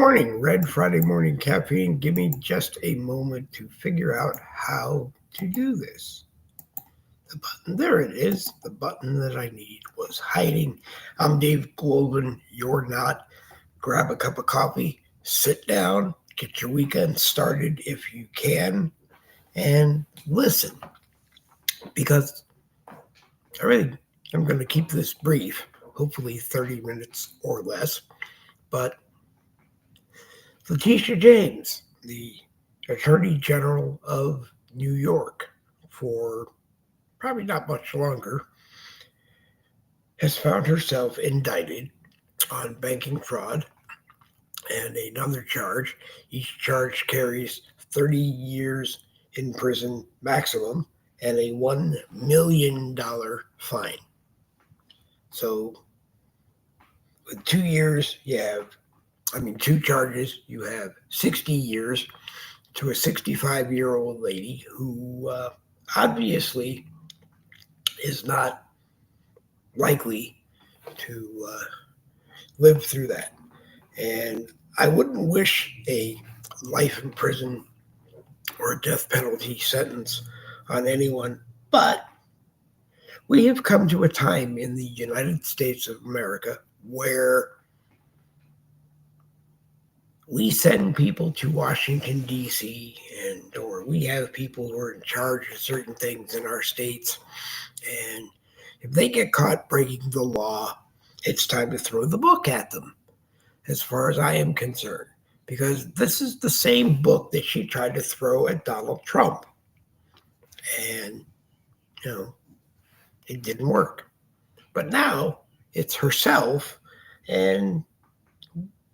morning, Red Friday morning caffeine. Give me just a moment to figure out how to do this. The button, there it is. The button that I need was hiding. I'm Dave Globin. You're not. Grab a cup of coffee, sit down, get your weekend started if you can, and listen. Because I'm going to keep this brief, hopefully 30 minutes or less. But Letitia James, the Attorney General of New York, for probably not much longer, has found herself indicted on banking fraud and another charge. Each charge carries 30 years in prison maximum and a $1 million fine. So with 2 years, two charges, you have 60 years to a 65-year-old lady who obviously is not likely to live through that. And I wouldn't wish a life in prison or a death penalty sentence on anyone, but we have come to a time in the United States of America where we send people to Washington, D.C., or we have people who are in charge of certain things in our states. And if they get caught breaking the law, it's time to throw the book at them, as far as I am concerned. Because this is the same book that she tried to throw at Donald Trump. And, it didn't work. But now it's herself, and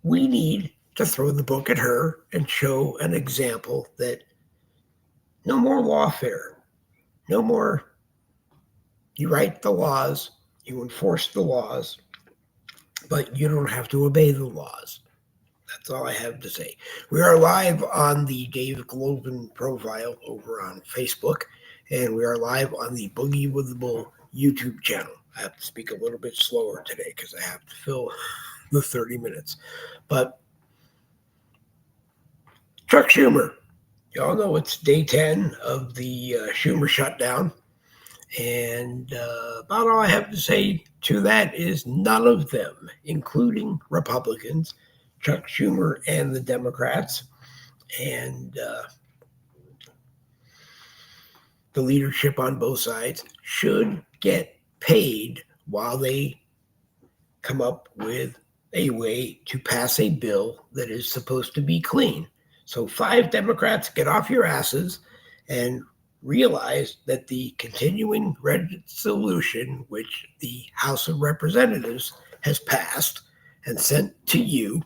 we need to throw the book at her and show an example that no more lawfare, no more you write the laws, you enforce the laws, but you don't have to obey the laws. That's all I have to say. We are live on the Dave Globin profile over on Facebook, and we are live on the Boogie with the Bull YouTube channel. I have to speak a little bit slower today because I have to fill the 30 minutes. But Chuck Schumer, y'all know it's day 10 of the Schumer shutdown. And about all I have to say to that is none of them, including Republicans, Chuck Schumer and the Democrats, and the leadership on both sides, should get paid while they come up with a way to pass a bill that is supposed to be clean. So 5 Democrats, get off your asses and realize that the continuing resolution, which the House of Representatives has passed and sent to you,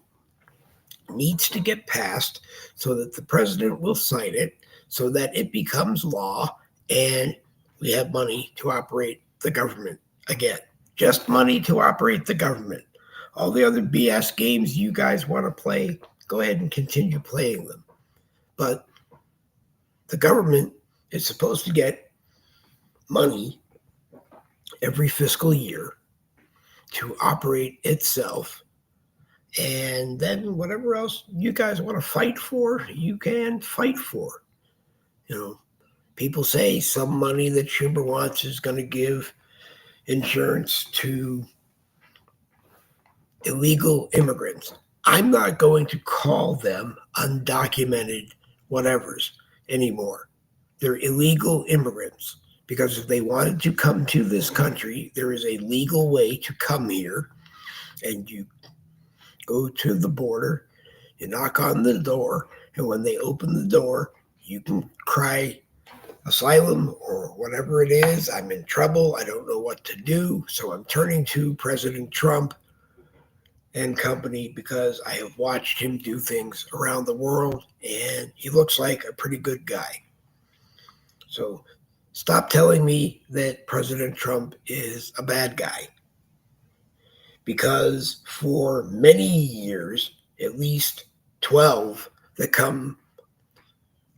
needs to get passed so that the president will sign it, so that it becomes law, and we have money to operate the government again. Just money to operate the government. All the other BS games you guys want to play, go ahead and continue playing them. But the government is supposed to get money every fiscal year to operate itself. And then whatever else you guys want to fight for, you can fight for. People say some money that Schumer wants is going to give insurance to illegal immigrants. I'm not going to call them undocumented whatevers anymore. They're illegal immigrants, because if they wanted to come to this country, there is a legal way to come here, and you go to the border, you knock on the door, and when they open the door, you can cry asylum or whatever it is. I'm in trouble. I don't know what to do. So I'm turning to President Trump and company, because I have watched him do things around the world, and he looks like a pretty good guy. So stop telling me that President Trump is a bad guy, because for many years, at least 12 that come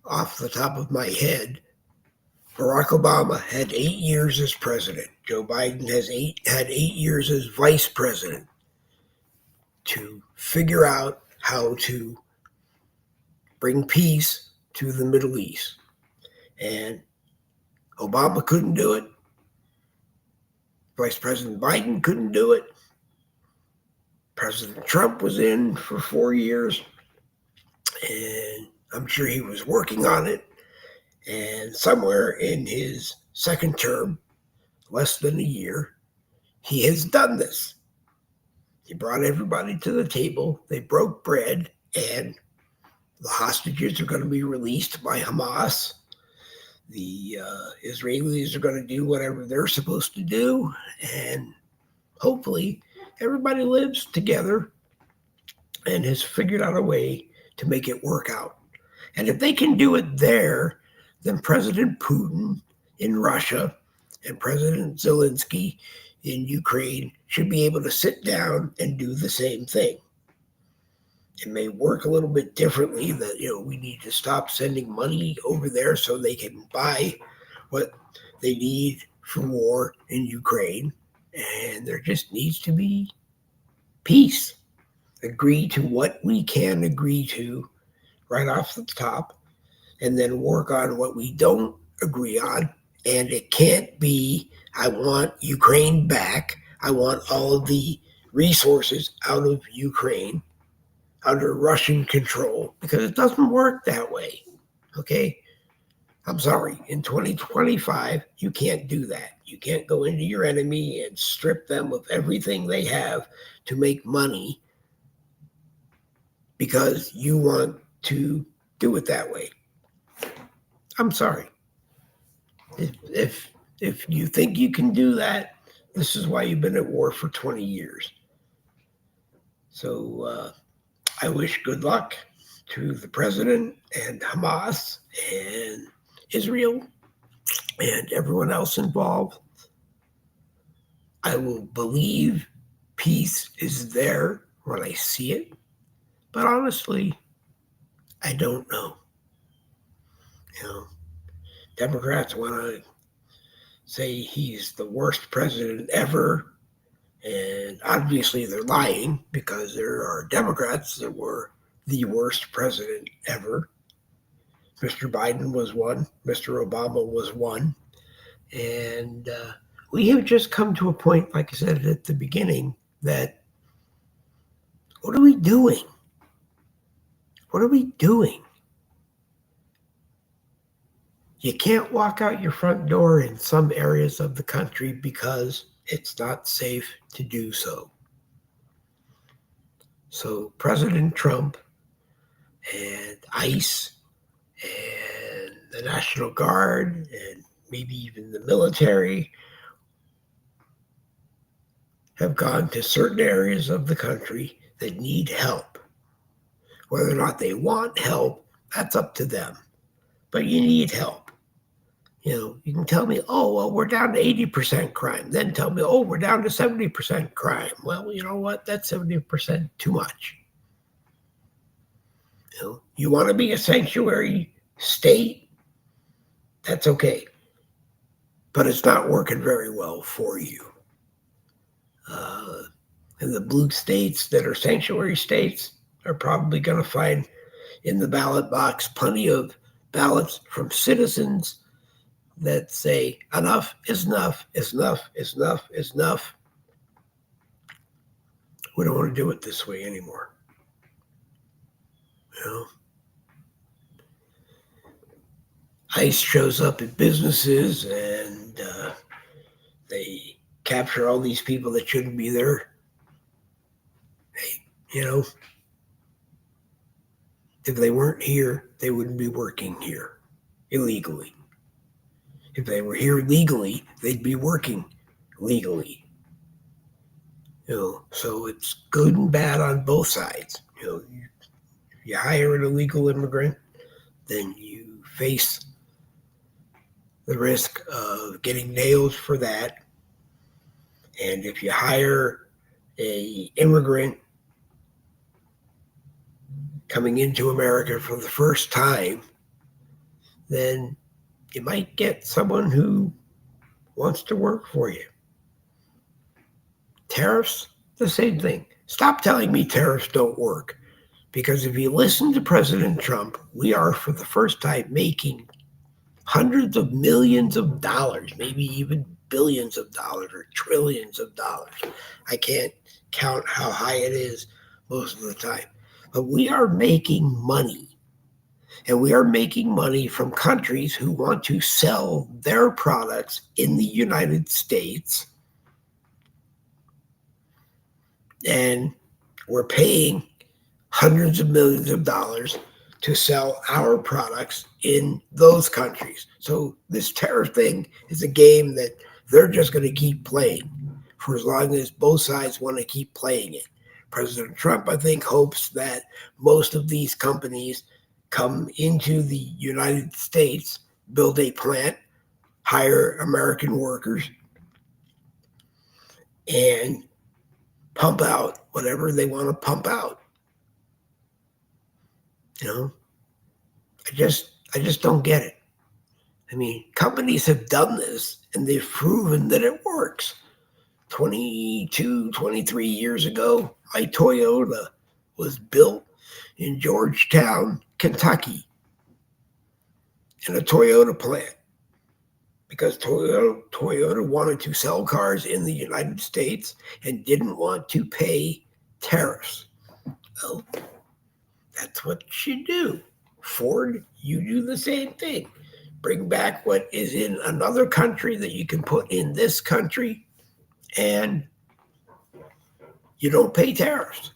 off the top of my head, Barack Obama had 8 years as president. Joe Biden had 8 years as vice president, to figure out how to bring peace to the Middle East. And Obama couldn't do it. Vice President Biden couldn't do it. President Trump was in for 4 years, and I'm sure he was working on it. And somewhere in his second term, less than a year, he has done this. He brought everybody to the table. They broke bread, and the hostages are going to be released by Hamas. The Israelis are going to do whatever they're supposed to do, and hopefully everybody lives together and has figured out a way to make it work out. And if they can do it there, then President Putin in Russia and President Zelensky in Ukraine should be able to sit down and do the same thing. It may work a little bit differently that, we need to stop sending money over there so they can buy what they need for war in Ukraine. And there just needs to be peace. Agree to what we can agree to right off the top, and then work on what we don't agree on. And it can't be, I want Ukraine back. I want all of the resources out of Ukraine under Russian control, because it doesn't work that way. Okay? I'm sorry. In 2025, you can't do that. You can't go into your enemy and strip them of everything they have to make money because you want to do it that way. I'm sorry. If you think you can do that, this is why you've been at war for 20 years. So I wish good luck to the president and Hamas and Israel and everyone else involved. I will believe peace is there when I see it, but honestly, I don't know. Democrats want to say he's the worst president ever, and obviously they're lying, because there are Democrats that were the worst president ever. Mr. Biden was one. Mr. Obama was one. And we have just come to a point, like I said at the beginning, that what are we doing? What are we doing? You can't walk out your front door in some areas of the country because it's not safe to do so. So President Trump and ICE and the National Guard and maybe even the military have gone to certain areas of the country that need help. Whether or not they want help, that's up to them. But you need help. You can tell me, oh, well, we're down to 80% crime. Then tell me, oh, we're down to 70% crime. Well, you know what? That's 70% too much. You want to be a sanctuary state? That's okay. But it's not working very well for you. And the blue states that are sanctuary states are probably going to find in the ballot box plenty of ballots from citizens that say enough is enough, is enough, is enough, is enough. We don't want to do it this way anymore. ICE shows up at businesses and they capture all these people that shouldn't be there. If they weren't here, they wouldn't be working here illegally. If they were here legally, they'd be working legally. So it's good and bad on both sides. If you hire an illegal immigrant, then you face the risk of getting nailed for that. And if you hire an immigrant coming into America for the first time, then you might get someone who wants to work for you. Tariffs, the same thing. Stop telling me tariffs don't work. Because if you listen to President Trump, we are for the first time making hundreds of millions of dollars, maybe even billions of dollars or trillions of dollars. I can't count how high it is most of the time. But we are making money. And we are making money from countries who want to sell their products in the United States. And we're paying hundreds of millions of dollars to sell our products in those countries. So this tariff thing is a game that they're just going to keep playing for as long as both sides want to keep playing it. President Trump, I think, hopes that most of these companies come into the United States, build a plant, hire American workers, and pump out whatever they want to pump out. You know, I just don't get it. I mean, companies have done this and they've proven that it works. 22, 23 years ago, my Toyota was built in Georgetown, Kentucky, in a Toyota plant because Toyota wanted to sell cars in the United States and didn't want to pay tariffs. Well, that's what you do. Ford, you do the same thing. Bring back what is in another country that you can put in this country, and you don't pay tariffs.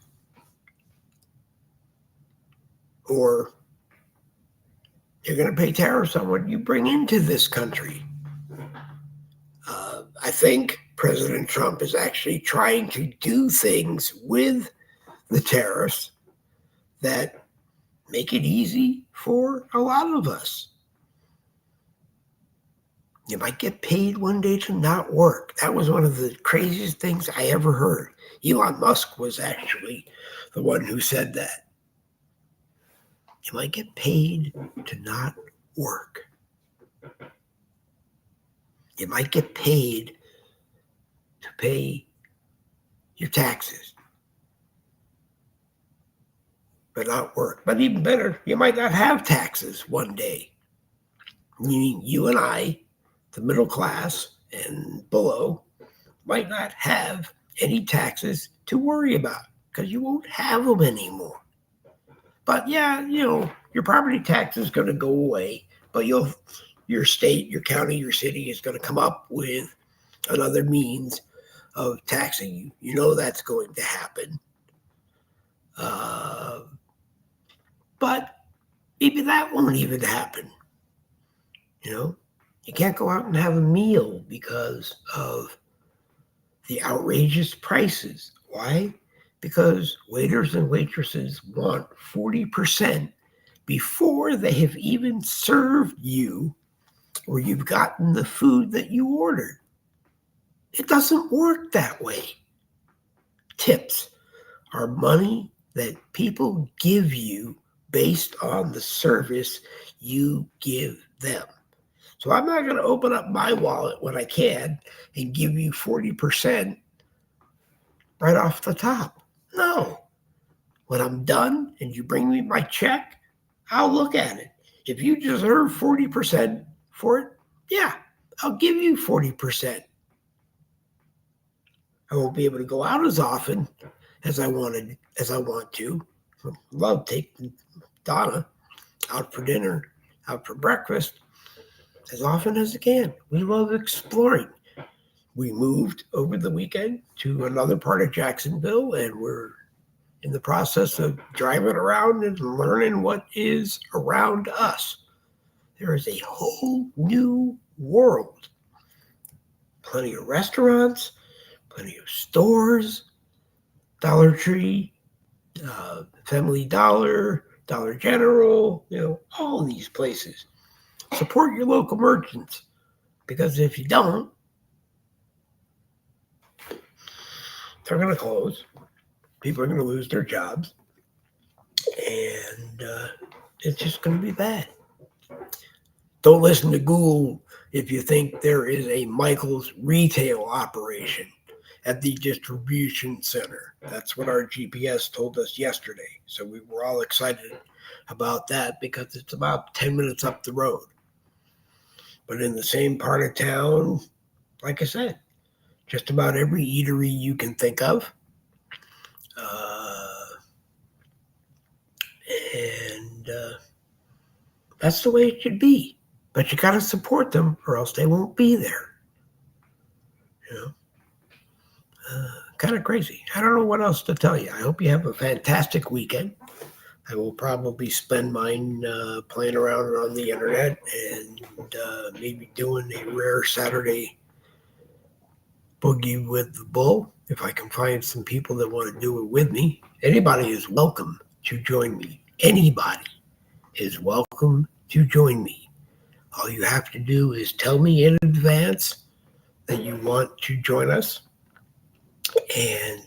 Or you're going to pay tariffs on what you bring into this country. I think President Trump is actually trying to do things with the tariffs that make it easy for a lot of us. You might get paid one day to not work. That was one of the craziest things I ever heard. Elon Musk was actually the one who said that. You might get paid to not work. You might get paid to pay your taxes, but not work. But even better, you might not have taxes one day. You and I, the middle class and below, might not have any taxes to worry about because you won't have them anymore. But yeah, your property tax is going to go away, but your state, your county, your city is going to come up with another means of taxing you. You know that's going to happen. But maybe that won't even happen. You can't go out and have a meal because of the outrageous prices. Why? Because waiters and waitresses want 40% before they have even served you or you've gotten the food that you ordered. It doesn't work that way. Tips are money that people give you based on the service you give them. So I'm not going to open up my wallet when I can and give you 40% right off the top. No. When I'm done and you bring me my check, I'll look at it. If you deserve 40% for it, yeah, I'll give you 40%. I won't be able to go out as often as I want to. I love taking Donna out for dinner, out for breakfast as often as I can. We love exploring. We moved over the weekend to another part of Jacksonville, and we're in the process of driving around and learning what is around us. There is a whole new world. Plenty of restaurants, plenty of stores, Dollar Tree, Family Dollar, Dollar General, all these places. Support your local merchants, because if you don't, they're going to close. People are going to lose their jobs, and it's just going to be bad. Don't listen to Google if you think there is a Michael's retail operation. at the distribution center. That's what our GPS told us yesterday. So we were all excited about that because it's about 10 minutes up the road. But in the same part of town, like I said, just about every eatery you can think of. And that's the way it should be. But you got to support them or else they won't be there. You know? Kind of crazy. I don't know what else to tell you. I hope you have a fantastic weekend. I will probably spend mine playing around on the internet and maybe doing a rare Saturday boogie with the bull if I can find some people that want to do it with me. Anybody is welcome to join me. Anybody is welcome to join me. All you have to do is tell me in advance that you want to join us, and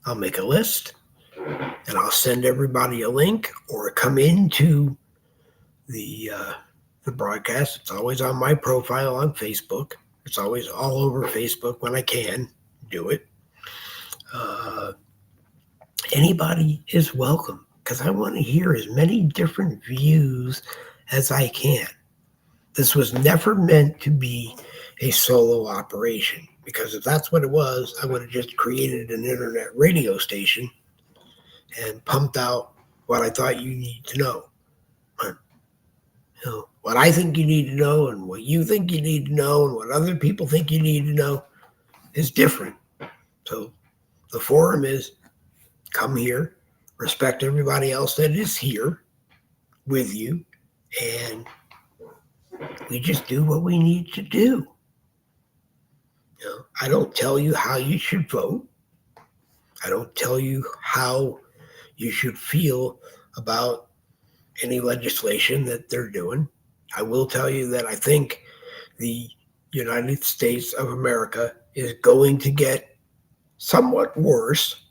I'll make a list, and I'll send everybody a link or come into the broadcast. It's always on my profile on Facebook. It's always all over Facebook when I can do it. Anybody is welcome because I want to hear as many different views as I can. This was never meant to be a solo operation because if that's what it was, I would have just created an internet radio station and pumped out what I thought you need to know. But, you know, what I think you need to know and what you think you need to know and what other people think you need to know is different. So the forum is come here, respect everybody else that is here with you, and we just do what we need to do. You know, I don't tell you how you should vote. I don't tell you how you should feel about any legislation that they're doing. I will tell you that I think the United States of America is going to get somewhat worse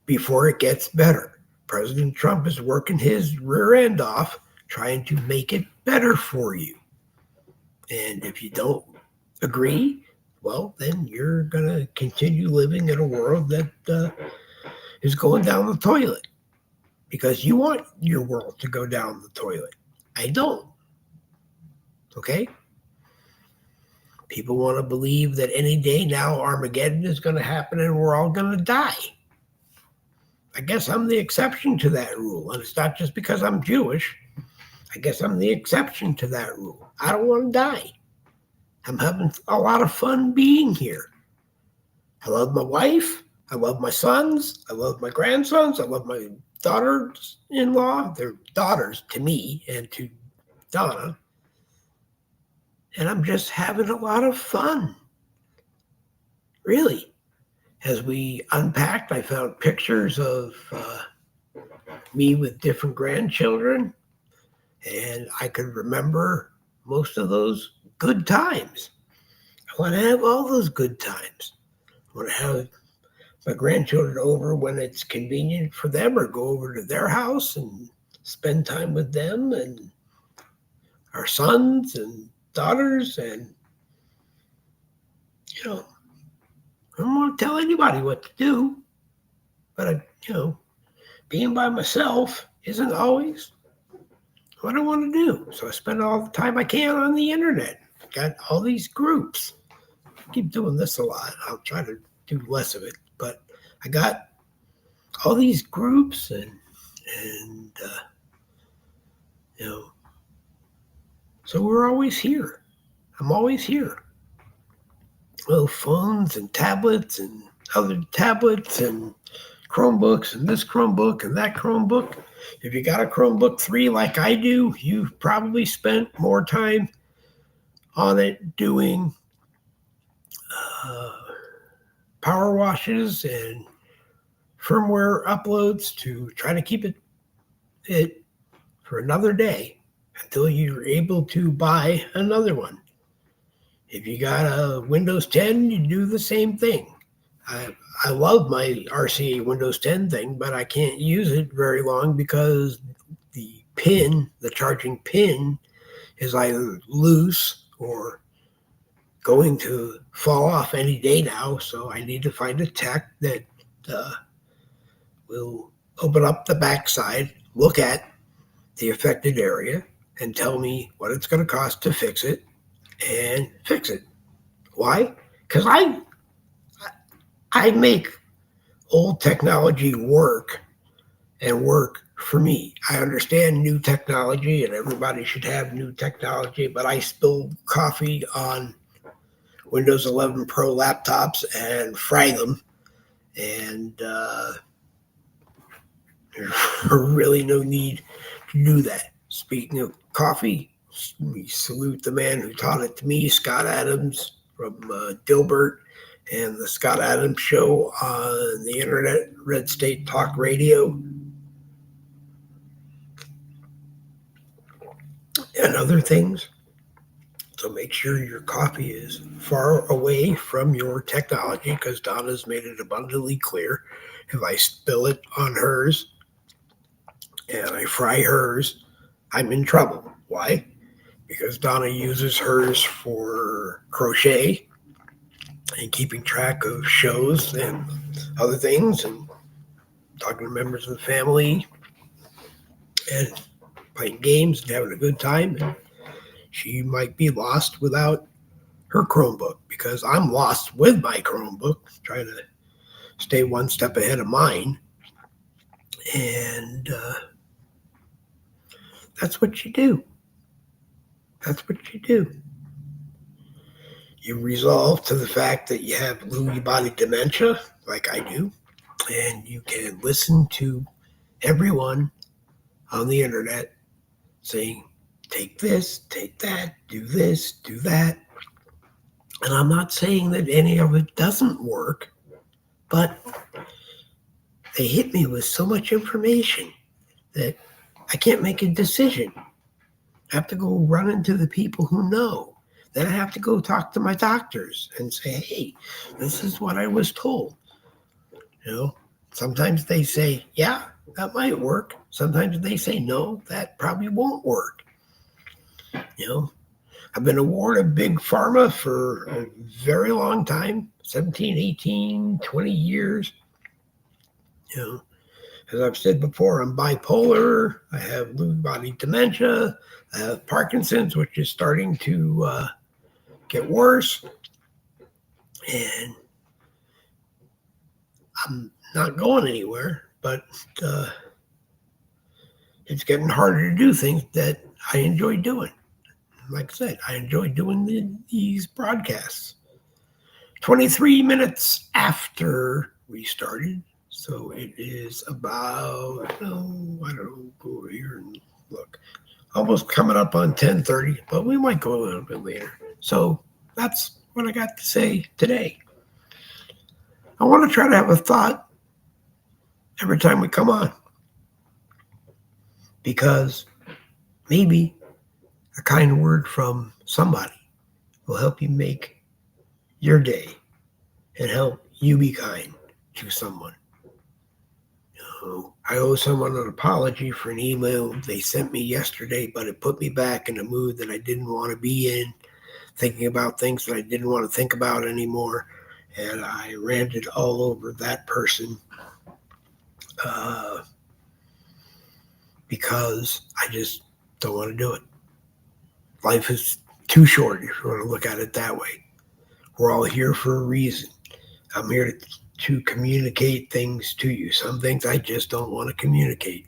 before it gets better. President Trump is working his rear end off trying to make it better for you. And if you don't agree, well, then you're going to continue living in a world that is going down the toilet because you want your world to go down the toilet. I don't. Okay? People want to believe that any day now Armageddon is going to happen and we're all going to die. I guess I'm the exception to that rule. And it's not just because I'm Jewish. I guess I'm the exception to that rule. I don't want to die. I'm having a lot of fun being here. I love my wife. I love my sons. I love my grandsons. I love my daughters-in-law. They're daughters to me and to Donna. And I'm just having a lot of fun. Really. As we unpacked, I found pictures of me with different grandchildren, and I could remember most of those good times. I want to have all those good times. I want to have my grandchildren over when it's convenient for them or go over to their house and spend time with them and our sons and daughters. And, you know, I don't want to tell anybody what to do, but, being by myself isn't always what I want to do. So I spend all the time I can on the internet. Got all these groups. I keep doing this a lot. I'll try to do less of it, but I got all these groups and so we're always here. I'm always here. Well, phones and tablets and other tablets and Chromebooks and this Chromebook and that Chromebook. If you got a Chromebook 3 like I do, you've probably spent more time on it doing power washes and firmware uploads to try to keep it for another day until you're able to buy another one. If you got a Windows 10, you do the same thing. I love my RCA Windows 10 thing, but I can't use it very long because the charging pin is either loose or going to fall off any day now, so I need to find a tech that will open up the backside, look at the affected area, and tell me what it's going to cost to fix it and fix it. Why? Because I make old technology work and work for me. I understand new technology and everybody should have new technology, but I spill coffee on Windows 11 Pro laptops and fry them. And there's really no need to do that. Speaking of coffee, we salute the man who taught it to me, Scott Adams from Dilbert and the Scott Adams Show on the internet, Red State Talk Radio, and other things. So make sure your coffee is far away from your technology, because Donna's made it abundantly clear. If I spill it on hers and I fry hers, I'm in trouble. Why? Because Donna uses hers for crochet and keeping track of shows and other things and talking to members of the family and playing games and having a good time. And she might be lost without her Chromebook, because I'm lost with my Chromebook, trying to stay one step ahead of mine. And that's what you do. That's what you do. You resolve to the fact that you have Lewy body dementia, like I do, and you can listen to everyone on the internet saying, take this, take that, do this, do that. And I'm not saying that any of it doesn't work, but they hit me with so much information that I can't make a decision. I have to go run into the people who know. Then I have to go talk to my doctors and say, hey, this is what I was told. Sometimes they say, yeah, that might work. Sometimes they say, no, that probably won't work. I've been awarded Big Pharma for a very long time, 17, 18, 20 years. As I've said before, I'm bipolar. I have Lewy body dementia. I have Parkinson's, which is starting to get worse. And I'm not going anywhere, but it's getting harder to do things that I enjoy doing. Like I said, I enjoy doing these broadcasts. 23 minutes after we started. So it is about, I don't know, go over here and look. Almost coming up on 10:30, but we might go a little bit later. So that's what I got to say today. I want to try to have a thought every time we come on, because maybe a kind word from somebody will help you make your day and help you be kind to someone. I owe someone an apology for an email they sent me yesterday, but it put me back in a mood that I didn't want to be in, thinking about things that I didn't want to think about anymore. And I ranted all over that person because I just don't want to do it. Life is too short if you want to look at it that way. We're all here for a reason. I'm here to communicate things to you. Some things I just don't want to communicate.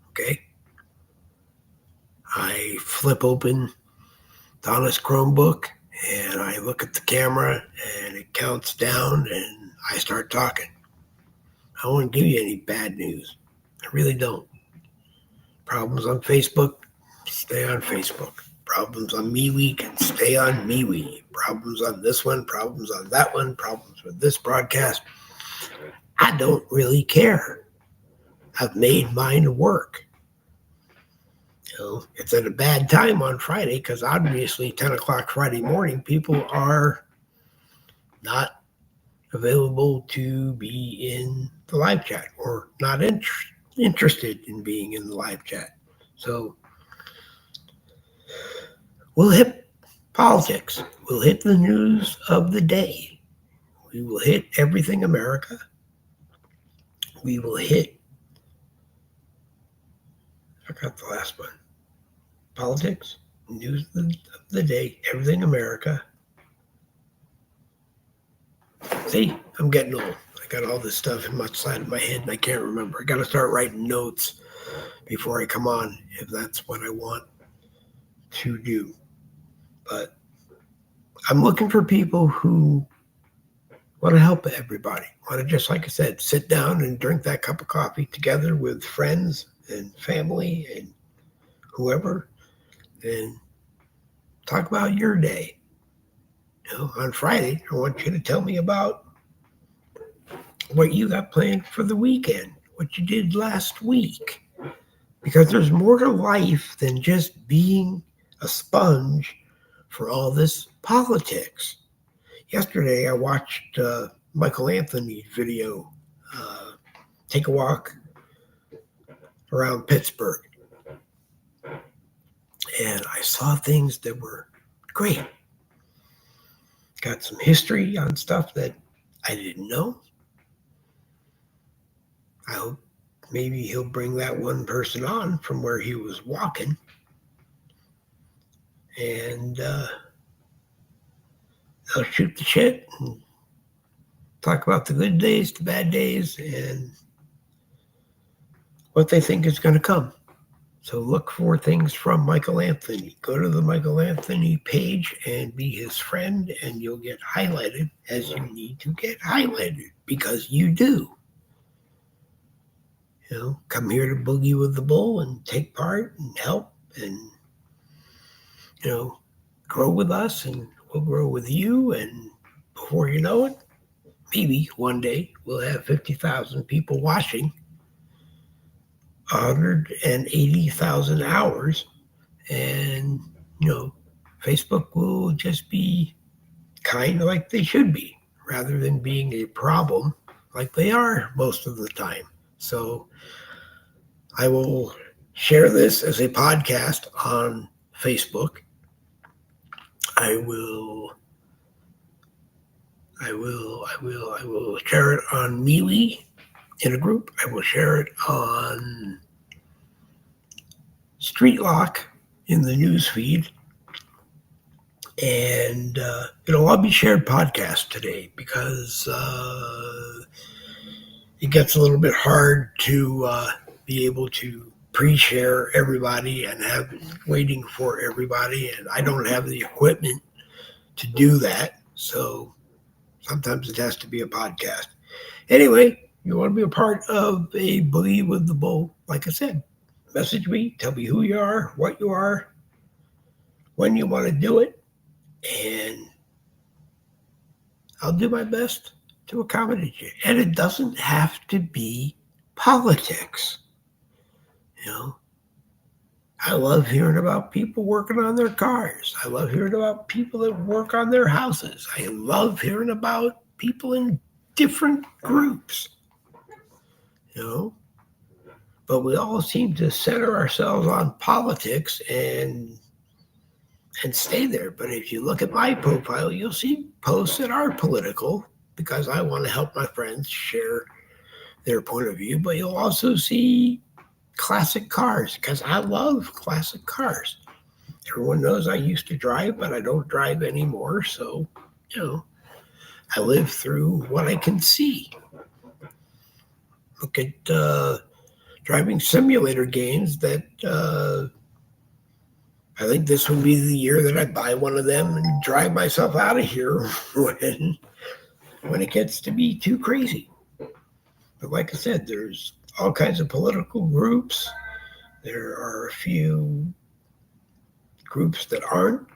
Okay? I flip open Donna's Chromebook and I look at the camera and it counts down and I start talking. I don't want to give you any bad news. I really don't. Problems on Facebook, stay on Facebook. Problems on MeWe can stay on MeWe. Problems on this one, problems on that one, problems with this broadcast. I don't really care. I've made mine work. It's at a bad time on Friday because obviously 10 o'clock Friday morning, people are not available to be in the live chat or not interested in being in the live chat. So we'll hit Politics will hit the news of the day. We will hit everything America. We will hit, I forgot the last one. Politics, news of the day, everything America. See, I'm getting old. I got all this stuff in my side of my head and I can't remember. I got to start writing notes before I come on if that's what I want to do. But I'm looking for people who want to help everybody. Want to, just like I said, sit down and drink that cup of coffee together with friends and family and whoever and talk about your day. On Friday, I want you to tell me about what you got planned for the weekend, what you did last week. Because there's more to life than just being a sponge for all this politics. Yesterday, I watched Michael Anthony's video, Take a Walk Around Pittsburgh. And I saw things that were great. Got some history on stuff that I didn't know. I hope maybe he'll bring that one person on from where he was walking. And they'll shoot the shit and talk about the good days, the bad days, and what they think is going to come. So look for things from Michael Anthony. Go to the Michael Anthony page and be his friend, and you'll get highlighted as you need to get highlighted, because you do. Come here to Boogie with the Bull and take part and help and, grow with us, and we'll grow with you. And before you know it, maybe one day we'll have 50,000 people watching, 180,000 hours, and, Facebook will just be kind of like they should be, rather than being a problem like they are most of the time. So I will share this as a podcast on Facebook. I will share it on MeWe in a group. I will share it on Streetlock in the news feed. And it'll all be shared podcast today, because it gets a little bit hard to be able to pre-share everybody and have waiting for everybody. And I don't have the equipment to do that. So sometimes it has to be a podcast. Anyway, you want to be a part of a Believe with the Bull, like I said, message me, tell me who you are, what you are, when you want to do it, and I'll do my best to accommodate you. And it doesn't have to be politics. I love hearing about people working on their cars. I love hearing about people that work on their houses. I love hearing about people in different groups. But we all seem to center ourselves on politics and stay there. But if you look at my profile, you'll see posts that are political, because I want to help my friends share their point of view. But you'll also see classic cars, because I love classic cars. Everyone knows I used to drive, but I don't drive anymore. So, I live through what I can see. Look at driving simulator games that I think this would be the year that I buy one of them and drive myself out of here when it gets to be too crazy. But like I said, there's all kinds of political groups. There are a few groups that aren't.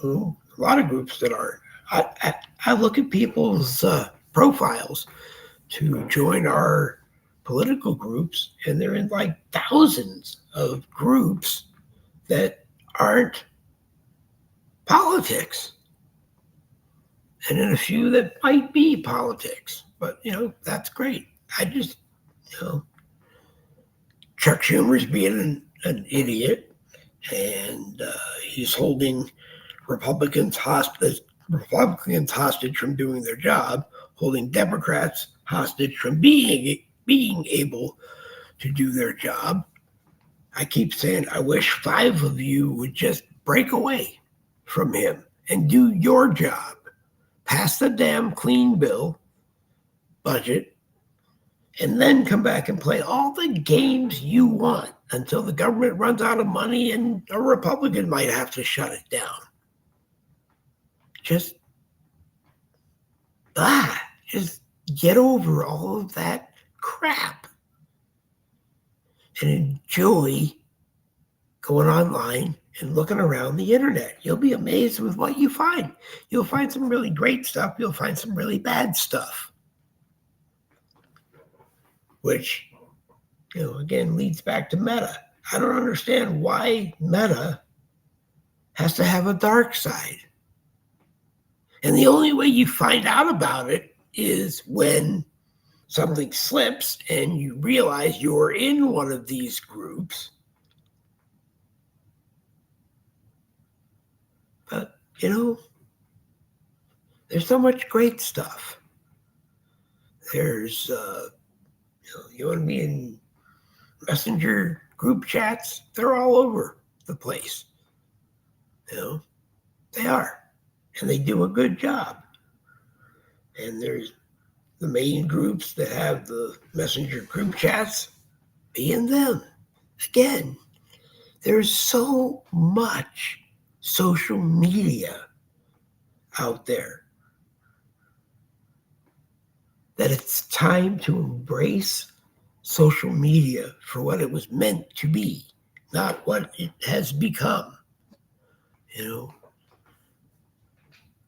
A lot of groups that aren't. I look at people's profiles to join our political groups, and they're in like thousands of groups that aren't politics, and in a few that might be politics. But that's great. I just Chuck Schumer's being an idiot, and he's holding Republicans hostage from doing their job, holding Democrats hostage from being able to do their job. I keep saying, I wish 5 of you would just break away from him and do your job. Pass the damn clean bill budget, and then come back and play all the games you want until the government runs out of money and a Republican might have to shut it down. Just get over all of that crap and enjoy going online and looking around the internet. You'll be amazed with what you find. You'll find some really great stuff. You'll find some really bad stuff, which, again, leads back to Meta. I don't understand why Meta has to have a dark side. And the only way you find out about it is when something slips and you realize you're in one of these groups. But, there's so much great stuff. There's, you want to be in Messenger group chats? They're all over the place. They are. And they do a good job. And there's the main groups that have the Messenger group chats. Be in them. Again, there's so much social media out there that it's time to embrace social media for what it was meant to be, not what it has become.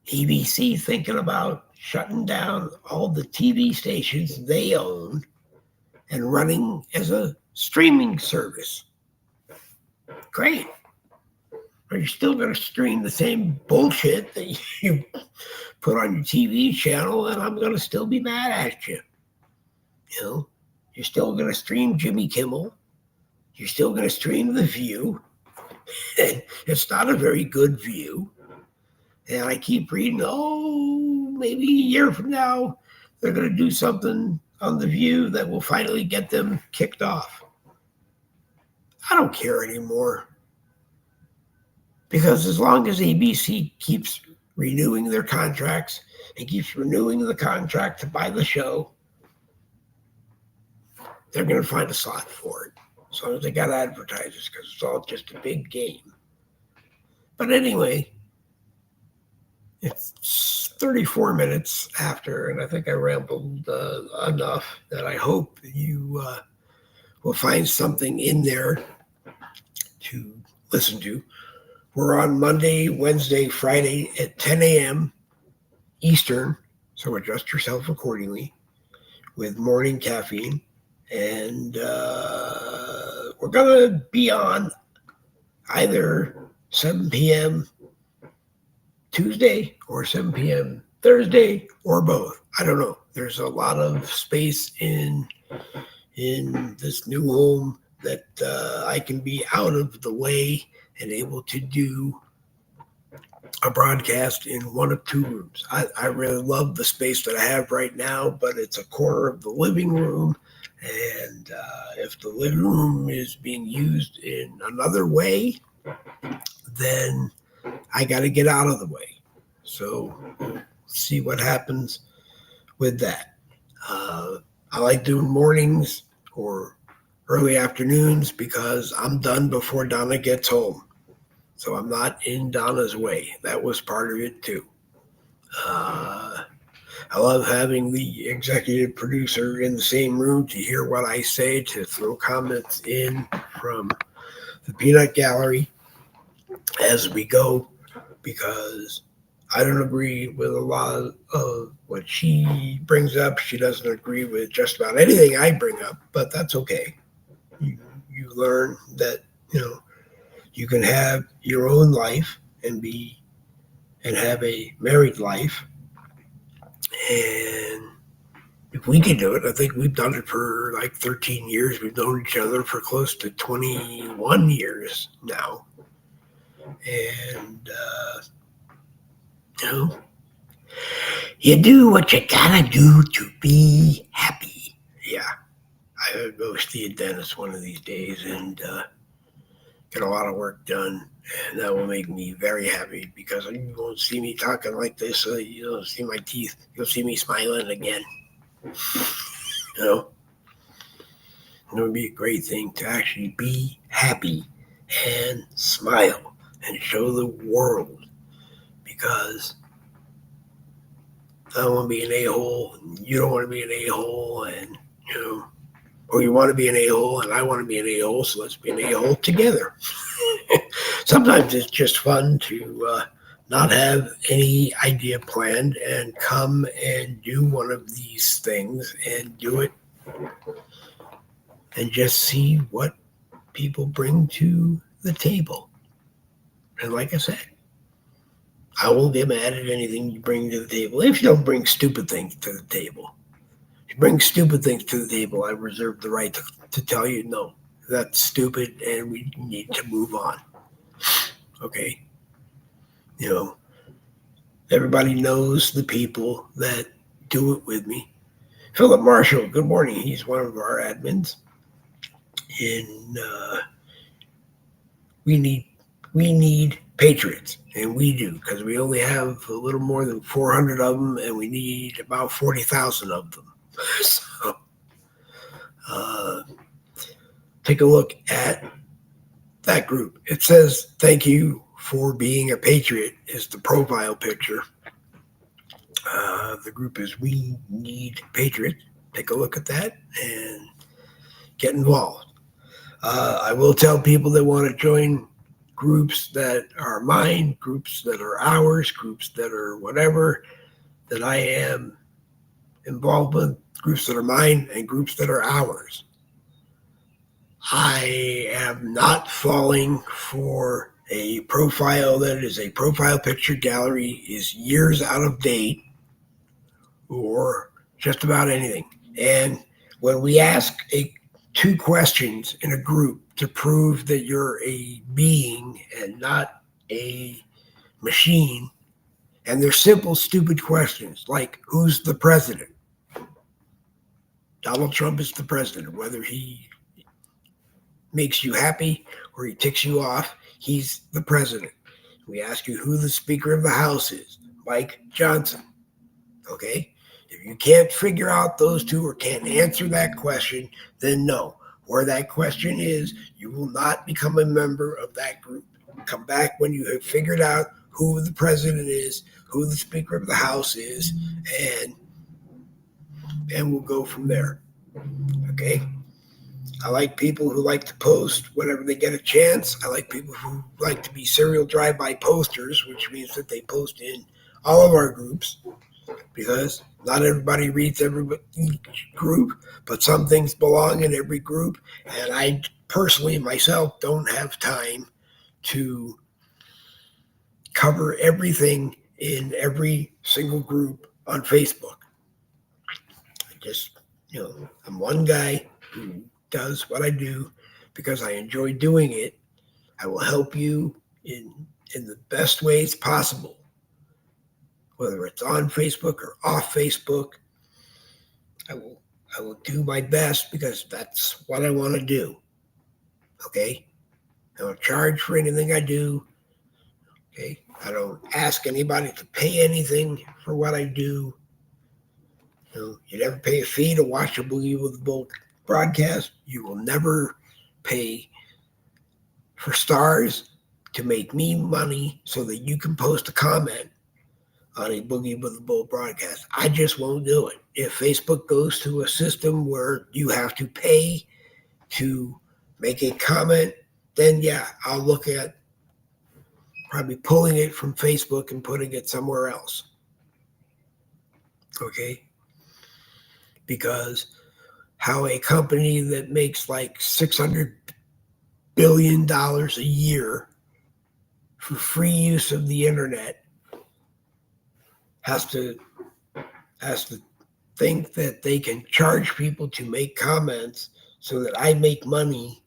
ABC thinking about shutting down all the TV stations they own and running as a streaming service. Great. But you're still going to stream the same bullshit that you put on your TV channel, and I'm going to still be mad at you. You're still going to stream Jimmy Kimmel. You're still going to stream The View. It's not a very good view. And I keep reading, maybe a year from now, they're going to do something on The View that will finally get them kicked off. I don't care anymore. Because as long as ABC keeps renewing their contracts and keeps renewing the contract to buy the show, they're going to find a slot for it. As long as they got advertisers, because it's all just a big game. But anyway, it's 34 minutes after, and I think I rambled enough that I hope you will find something in there to listen to. We're on Monday, Wednesday, Friday at 10 a.m. Eastern, so adjust yourself accordingly with morning caffeine. And we're going to be on either 7 p.m. Tuesday or 7 p.m. Thursday or both. I don't know. There's a lot of space in this new home that I can be out of the way and able to do a broadcast in one of 2 rooms. I really love the space that I have right now, but it's a corner of the living room. And if the living room is being used in another way, then I got to get out of the way. So we'll see what happens with that. I like doing mornings or early afternoons because I'm done before Donna gets home. So I'm not in Donna's way. That was part of it too. I love having the executive producer in the same room to hear what I say, to throw comments in from the peanut gallery as we go, because I don't agree with a lot of what she brings up. She doesn't agree with just about anything I bring up, but that's okay. You learn that, you can have your own life and have a married life. And if we can do it, I think we've done it for like 13 years. We've known each other for close to 21 years now. And You know, you do what you gotta do to be happy. Yeah, I gotta go see a dentist one of these days and get a lot of work done. And that will make me very happy because you won't see me talking like this. So you don't see my teeth. You'll see me smiling again. You know, it would be a great thing to actually be happy and smile and show the world because I don't want to be an a-hole. You don't want to be an a-hole. And, you know, or you want to be an a-hole and I want to be an a-hole. So let's be an a-hole together. Sometimes it's just fun to not have any idea planned and come and do one of these things and do it and just see what people bring to the table. And like I said, I won't get mad at anything you bring to the table if you don't bring stupid things to the table. If you bring stupid things to the table, I reserve the right to tell you no, that's stupid and we need to move on. Okay? You know, everybody knows the people that do it with me. Philip Marshall, good morning. He's one of our admins. And we need patriots, and we do because we only have a little more than 400 of them, and we need about 40,000 of them. So, take a look at that group. It says, "Thank you for being a patriot." Is the profile picture. The group is We Need Patriots. Take a look at that and get involved. I will tell people that want to join groups that are mine, groups that are ours, groups that are whatever, that I am involved with, groups that are mine and groups that are ours. I am not falling for a profile that is a profile picture gallery, is years out of date, or just about anything. And when we ask two questions in a group to prove that you're a being and not a machine, and they're simple, stupid questions like, who's the president? Donald Trump is the president. Whether he makes you happy or he ticks you off, he's the president. We ask you who the Speaker of the House is. Mike Johnson. Okay? If you can't figure out those two or can't answer that question, then no. Where that question is, you will not become a member of that group. Come back when you have figured out who the president is, who the Speaker of the House is, and we'll go from there. Okay? I like people who like to post whenever they get a chance. I like people who like to be serial drive-by posters, which means that they post in all of our groups, because not everybody reads each group, but some things belong in every group. And I personally, myself, don't have time to cover everything in every single group on Facebook. I just, I'm one guy who does what I do because I enjoy doing it. I will help you in the best ways possible, whether it's on Facebook or off Facebook. I will do my best because that's what I want to do. Okay? I don't charge for anything I do. Okay? I don't ask anybody to pay anything for what I do. You never pay a fee to watch a Boogie with the Bull broadcast. You will never pay for stars to make me money so that you can post a comment on a Boogie with the Bull broadcast. I just won't do it. If Facebook goes to a system where you have to pay to make a comment, then yeah, I'll look at probably pulling it from Facebook and putting it somewhere else. Okay? Because how a company that makes like $600 billion a year for free use of the internet has to think that they can charge people to make comments so that I make money,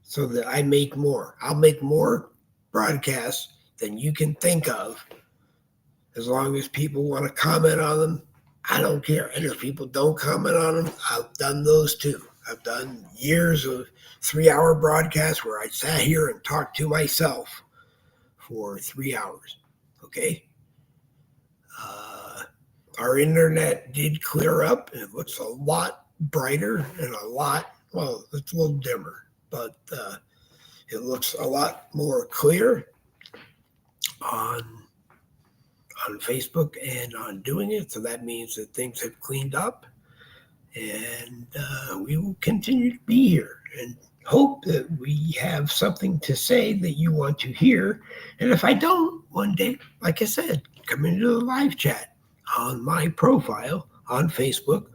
so that I make more. I'll make more broadcasts than you can think of As long as people want to comment on them, I don't care. And if people don't comment on them, I've done those too. I've done years of 3-hour broadcasts where I sat here and talked to myself for 3 hours. Okay? Our internet did clear up. It looks a lot brighter and well, it's a little dimmer, but it looks a lot more clear on Facebook and on doing it. So that means that things have cleaned up, and we will continue to be here and hope that we have something to say that you want to hear. And if I don't, one day, like I said, come into the live chat on my profile on Facebook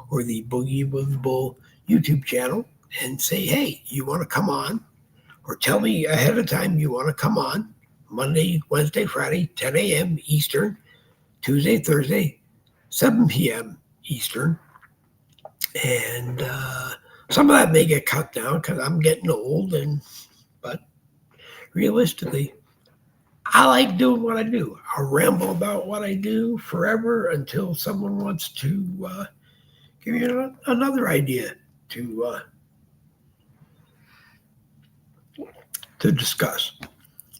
or the Boogie with the Bull YouTube channel and say, hey, you want to come on? Or tell me ahead of time you want to come on Monday, Wednesday, Friday, 10 a.m. Eastern, Tuesday, Thursday, 7 p.m. Eastern. And some of that may get cut down because I'm getting old, but realistically, I like doing what I do. I'll ramble about what I do forever until someone wants to give you another idea to discuss.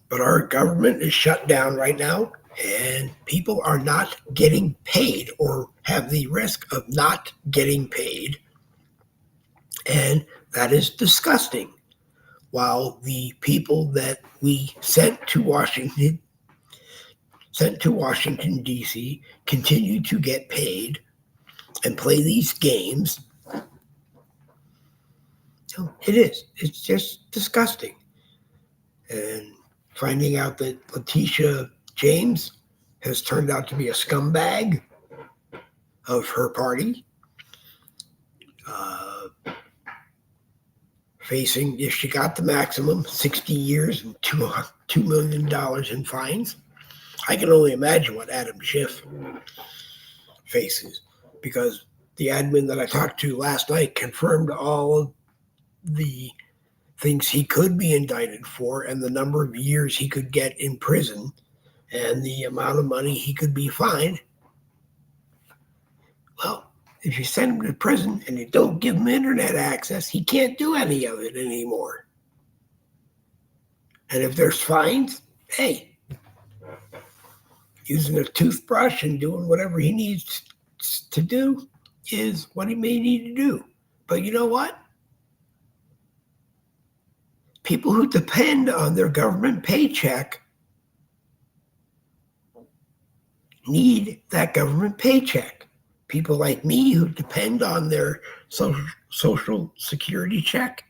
But our government is shut down right now, and people are not getting paid or have the risk of not getting paid. And that is disgusting. While the people that we sent to Washington, D.C., continue to get paid and play these games, it is. It's just disgusting. And finding out that Letitia James has turned out to be a scumbag of her party, facing, if she got the maximum, 60 years and $2 million in fines. I can only imagine what Adam Schiff faces, because the admin that I talked to last night confirmed all of the things he could be indicted for and the number of years he could get in prison and the amount of money he could be fined. Well, if you send him to prison and you don't give him internet access, he can't do any of it anymore. And if there's fines, hey, using a toothbrush and doing whatever he needs to do is what he may need to do. But you know what? People who depend on their government paycheck need that government paycheck. People like me who depend on their social security check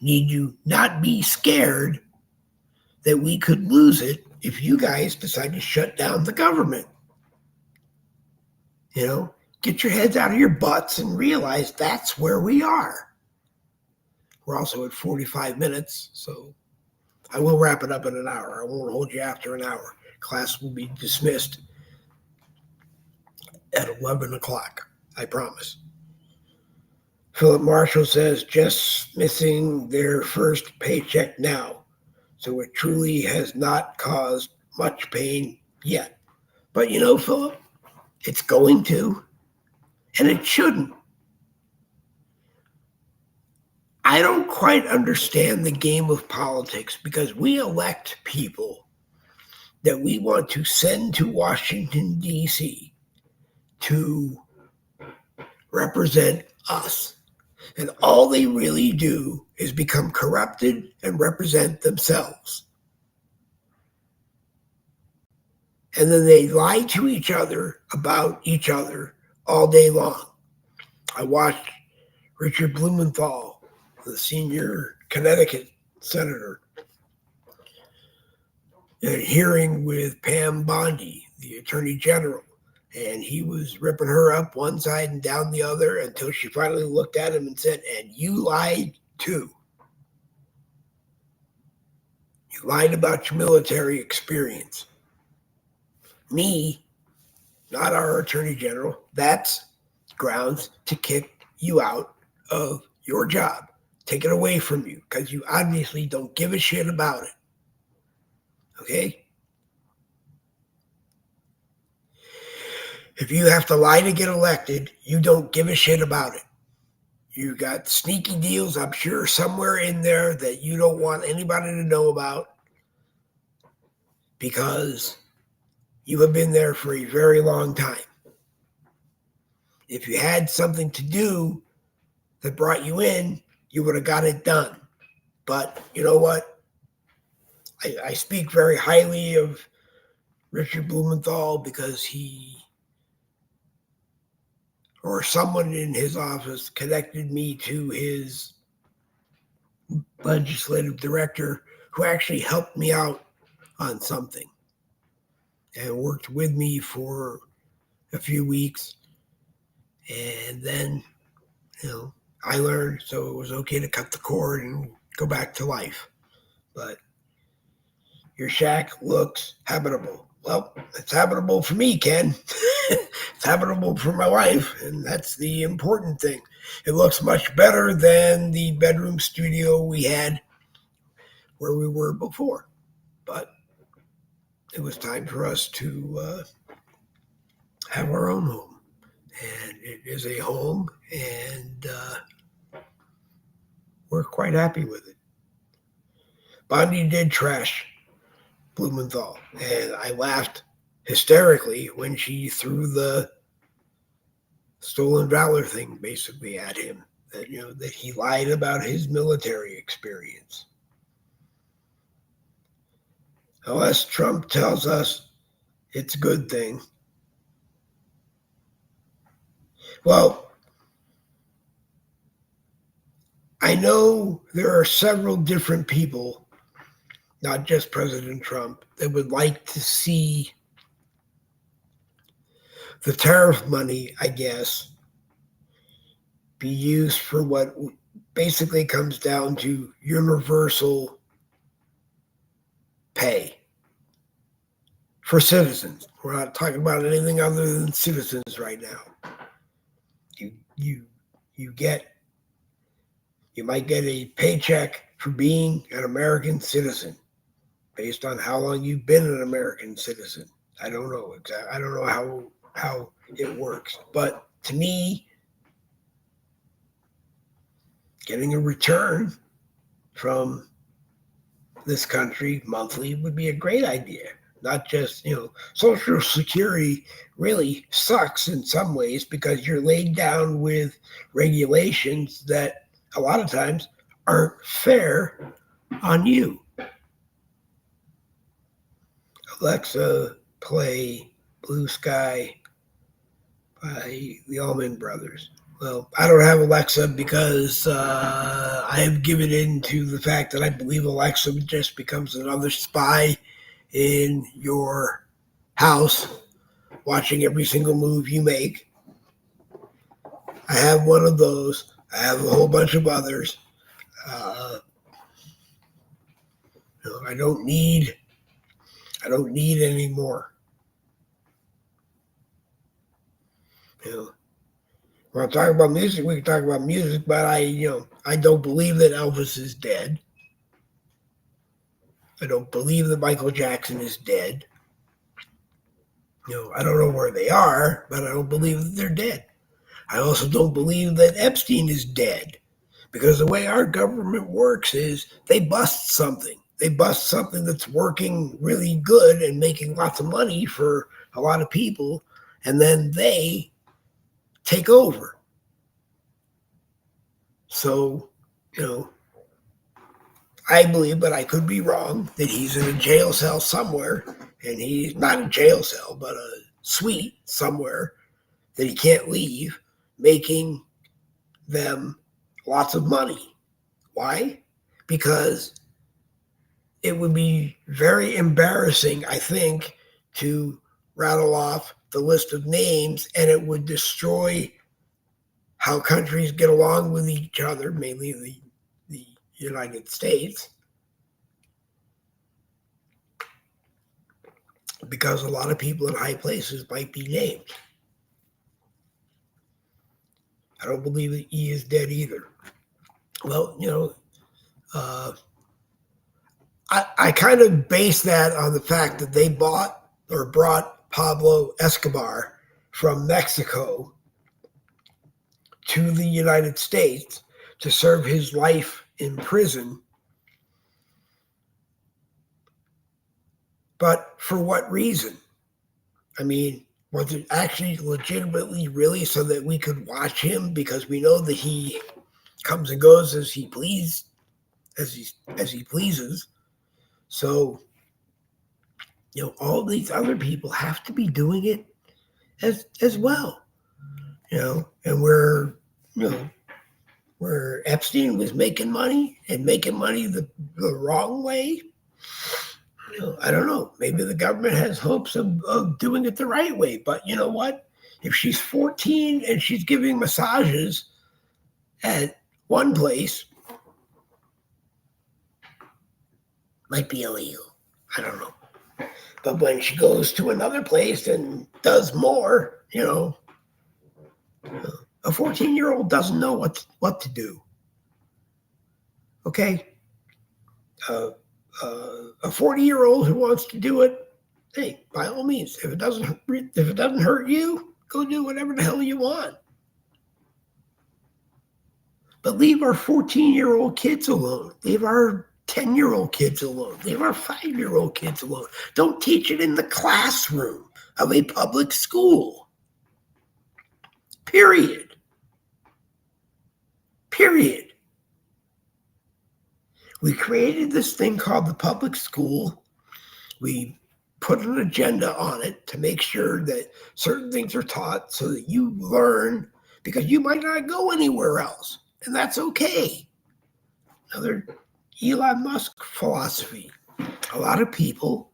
need you not be scared that we could lose it if you guys decide to shut down the government. Get your heads out of your butts and realize that's where we are. We're also at 45 minutes, so I will wrap it up in an hour. I won't hold you after an hour. Class will be dismissed at 11 o'clock, I promise. Philip Marshall says, just missing their first paycheck now, so it truly has not caused much pain yet. But Philip, it's going to, and it shouldn't. I don't quite understand the game of politics, because we elect people that we want to send to Washington, D.C. to represent us. And all they really do is become corrupted and represent themselves. And then they lie to each other about each other all day long. I watched Richard Blumenthal, the senior Connecticut senator, a hearing with Pam Bondi, the attorney general. And he was ripping her up one side and down the other until she finally looked at him and said, and you lied too. You lied about your military experience. Me, not our attorney general, that's grounds to kick you out of your job. Take it away from you, because you obviously don't give a shit about it. Okay? If you have to lie to get elected, you don't give a shit about it. You got sneaky deals, I'm sure, somewhere in there that you don't want anybody to know about because you have been there for a very long time. If you had something to do that brought you in, you would have got it done. But you know what? I speak very highly of Richard Blumenthal because he or someone in his office connected me to his legislative director who actually helped me out on something and worked with me for a few weeks. And then, I learned, so it was okay to cut the cord and go back to life. But your shack looks habitable. Well, it's habitable for me, Ken. It's habitable for my wife, and that's the important thing. It looks much better than the bedroom studio we had where we were before. But it was time for us to have our own home. And it is a home, and we're quite happy with it. Bondi did trash Blumenthal, and I laughed hysterically when she threw the stolen valor thing basically at him. That he lied about his military experience. Unless Trump tells us it's a good thing. Well, I know there are several different people, not just President Trump, that would like to see the tariff money, I guess, be used for what basically comes down to universal pay for citizens. We're not talking about anything other than citizens right now. You might get a paycheck for being an American citizen based on how long you've been an American citizen. I don't know exactly. I don't know how it works, but to me, getting a return from this country monthly would be a great idea. Not just, Social Security really sucks in some ways because you're laid down with regulations that a lot of times aren't fair on you. Alexa, play Blue Sky by the Allman Brothers. Well, I don't have Alexa because I have given in to the fact that I believe Alexa just becomes another spy in your house, watching every single move you make. I have one of those. I have a whole bunch of others. I don't need any more. When I talk about music, we can talk about music, but I don't believe that Elvis is dead. I don't believe that Michael Jackson is dead. I don't know where they are, but I don't believe that they're dead. I also don't believe that Epstein is dead, because the way our government works is they bust something. They bust something that's working really good and making lots of money for a lot of people, and then they take over. So, I believe, but I could be wrong, that he's in a jail cell somewhere, and he's not a jail cell, but a suite somewhere that he can't leave, making them lots of money. Why? Because it would be very embarrassing, I think, to rattle off the list of names, and it would destroy how countries get along with each other, mainly the United States, because a lot of people in high places might be named. I don't believe that he is dead either. Well, I kind of base that on the fact that they bought or brought Pablo Escobar from Mexico to the United States to serve his life in prison. But for what reason? I mean, was it actually legitimately really so that we could watch him? Because we know that he comes and goes as he pleases. So, all these other people have to be doing it as well. And where Epstein was making money and making money the wrong way, I don't know. Maybe the government has hopes of doing it the right way. But you know what? If she's 14 and she's giving massages at one place, might be illegal. I don't know. But when she goes to another place and does more, a 14-year-old doesn't know what to do. Okay? A 40-year-old who wants to do it, hey, by all means, if it doesn't hurt you, go do whatever the hell you want. But leave our 14-year-old kids alone. Leave our 10-year-old kids alone. Leave our 5-year-old kids alone. Don't teach it in the classroom of a public school. Period. We created this thing called the public school. We put an agenda on it to make sure that certain things are taught so that you learn, because you might not go anywhere else, and that's okay. Another Elon Musk philosophy. A lot of people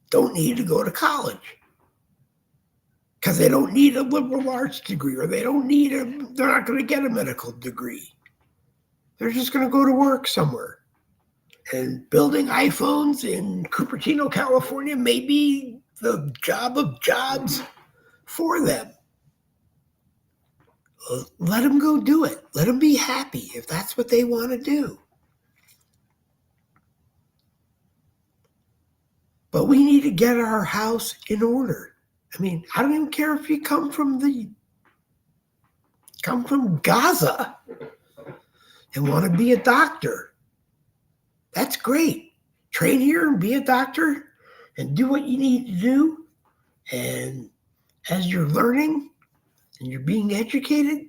don't need to go to college because they don't need a liberal arts degree, or they're not going to get a medical degree. They're just going to go to work somewhere. And building iPhones in Cupertino, California may be the job of jobs for them. Let them go do it. Let them be happy if that's what they want to do. But we need to get our house in order. I mean, I don't even care if you come from Gaza and want to be a doctor. That's great. Train here and be a doctor and do what you need to do. And as you're learning and you're being educated,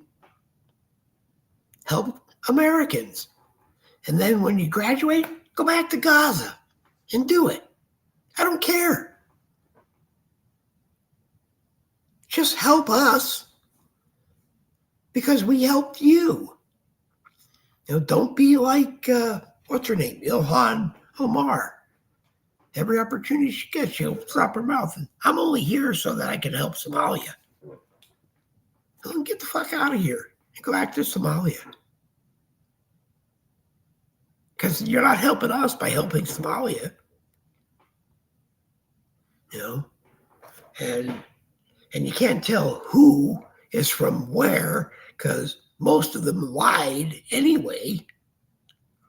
help Americans. And then when you graduate, go back to Gaza and do it. I don't care. Just help us because we helped you. Don't be like, what's her name? Ilhan Omar. Every opportunity she gets, she'll drop her mouth. And I'm only here so that I can help Somalia. Get the fuck out of here and go back to Somalia. Because you're not helping us by helping Somalia. And you can't tell who is from where because most of them lied anyway.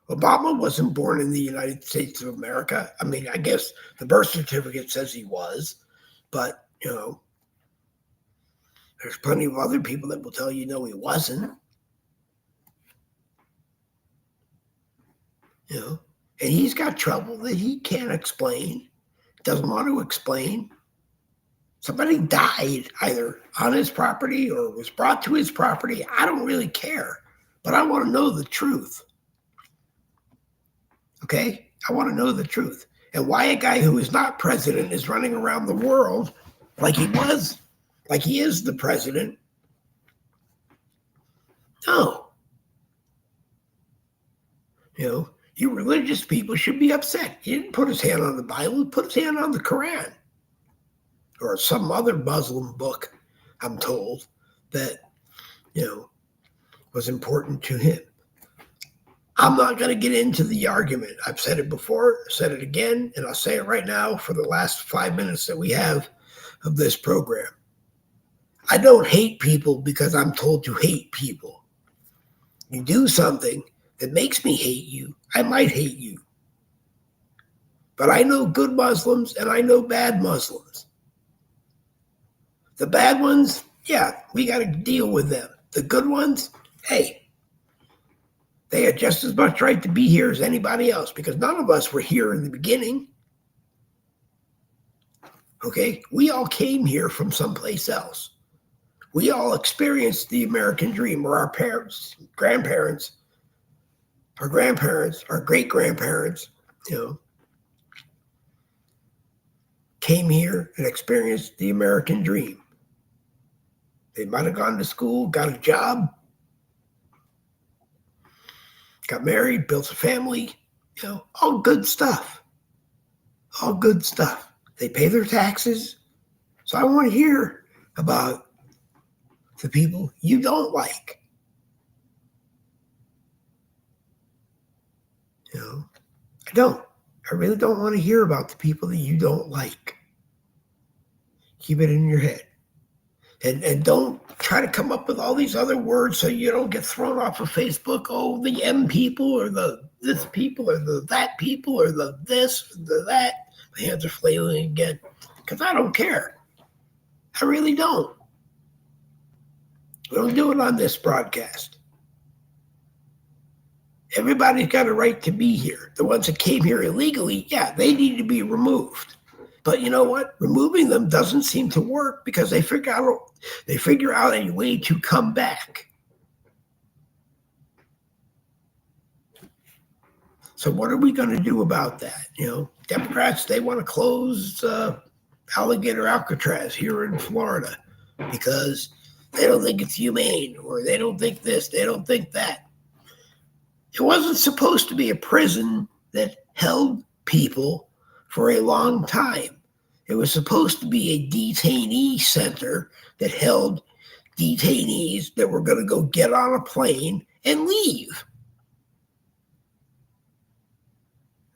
Obama wasn't born in the United States of America. I mean, I guess the birth certificate says he was, but, there's plenty of other people that will tell you, no, he wasn't. And he's got trouble that he can't explain, doesn't want to explain. Somebody died either on his property or was brought to his property. I don't really care, but I want to know the truth. Okay? I want to know the truth. And why a guy who is not president is running around the world like he is the president. No. You religious people should be upset. He didn't put his hand on the Bible, he put his hand on the Quran. Or some other Muslim book, I'm told, that, was important to him. I'm not going to get into the argument. I've said it before, said it again, and I'll say it right now for the last 5 minutes that we have of this program. I don't hate people because I'm told to hate people. You do something that makes me hate you, I might hate you. But I know good Muslims and I know bad Muslims. The bad ones, yeah, we got to deal with them. The good ones, hey, they had just as much right to be here as anybody else because none of us were here in the beginning. Okay? We all came here from someplace else. We all experienced the American dream, or our parents, grandparents, our great-grandparents, came here and experienced the American dream. They might have gone to school, got a job, got married, built a family, all good stuff. All good stuff. They pay their taxes. So I want to hear about the people you don't like. I don't. I really don't want to hear about the people that you don't like. Keep it in your head. And don't try to come up with all these other words so you don't get thrown off of Facebook. Oh, the M people or the this people or the that people or the this, the that. My hands are flailing again because I don't care. I really don't. We don't do it on this broadcast. Everybody's got a right to be here. The ones that came here illegally, yeah, they need to be removed. But you know what? Removing them doesn't seem to work because they figure out a way to come back. So what are we going to do about that? Democrats, they want to close Alligator Alcatraz here in Florida because they don't think it's humane, or they don't think this, they don't think that. It wasn't supposed to be a prison that held people for a long time. It was supposed to be a detainee center that held detainees that were going to go get on a plane and leave.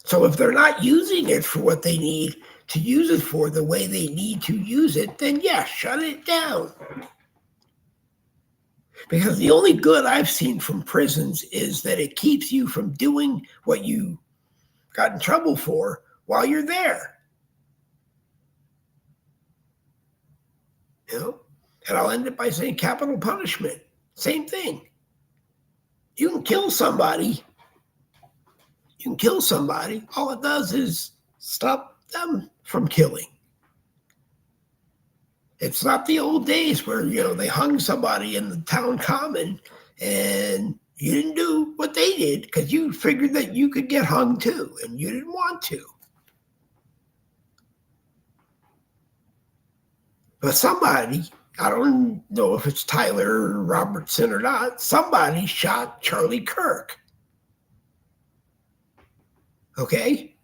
So if they're not using it for what they need to use it for, the way they need to use it, then yeah, shut it down. Because the only good I've seen from prisons is that it keeps you from doing what you got in trouble for while you're there. And I'll end it by saying capital punishment. Same thing. You can kill somebody. All it does is stop them from killing. It's not the old days where, they hung somebody in the town common and you didn't do what they did because you figured that you could get hung too and you didn't want to. But somebody, I don't know if it's Tyler Robertson or not, somebody shot Charlie Kirk. Okay?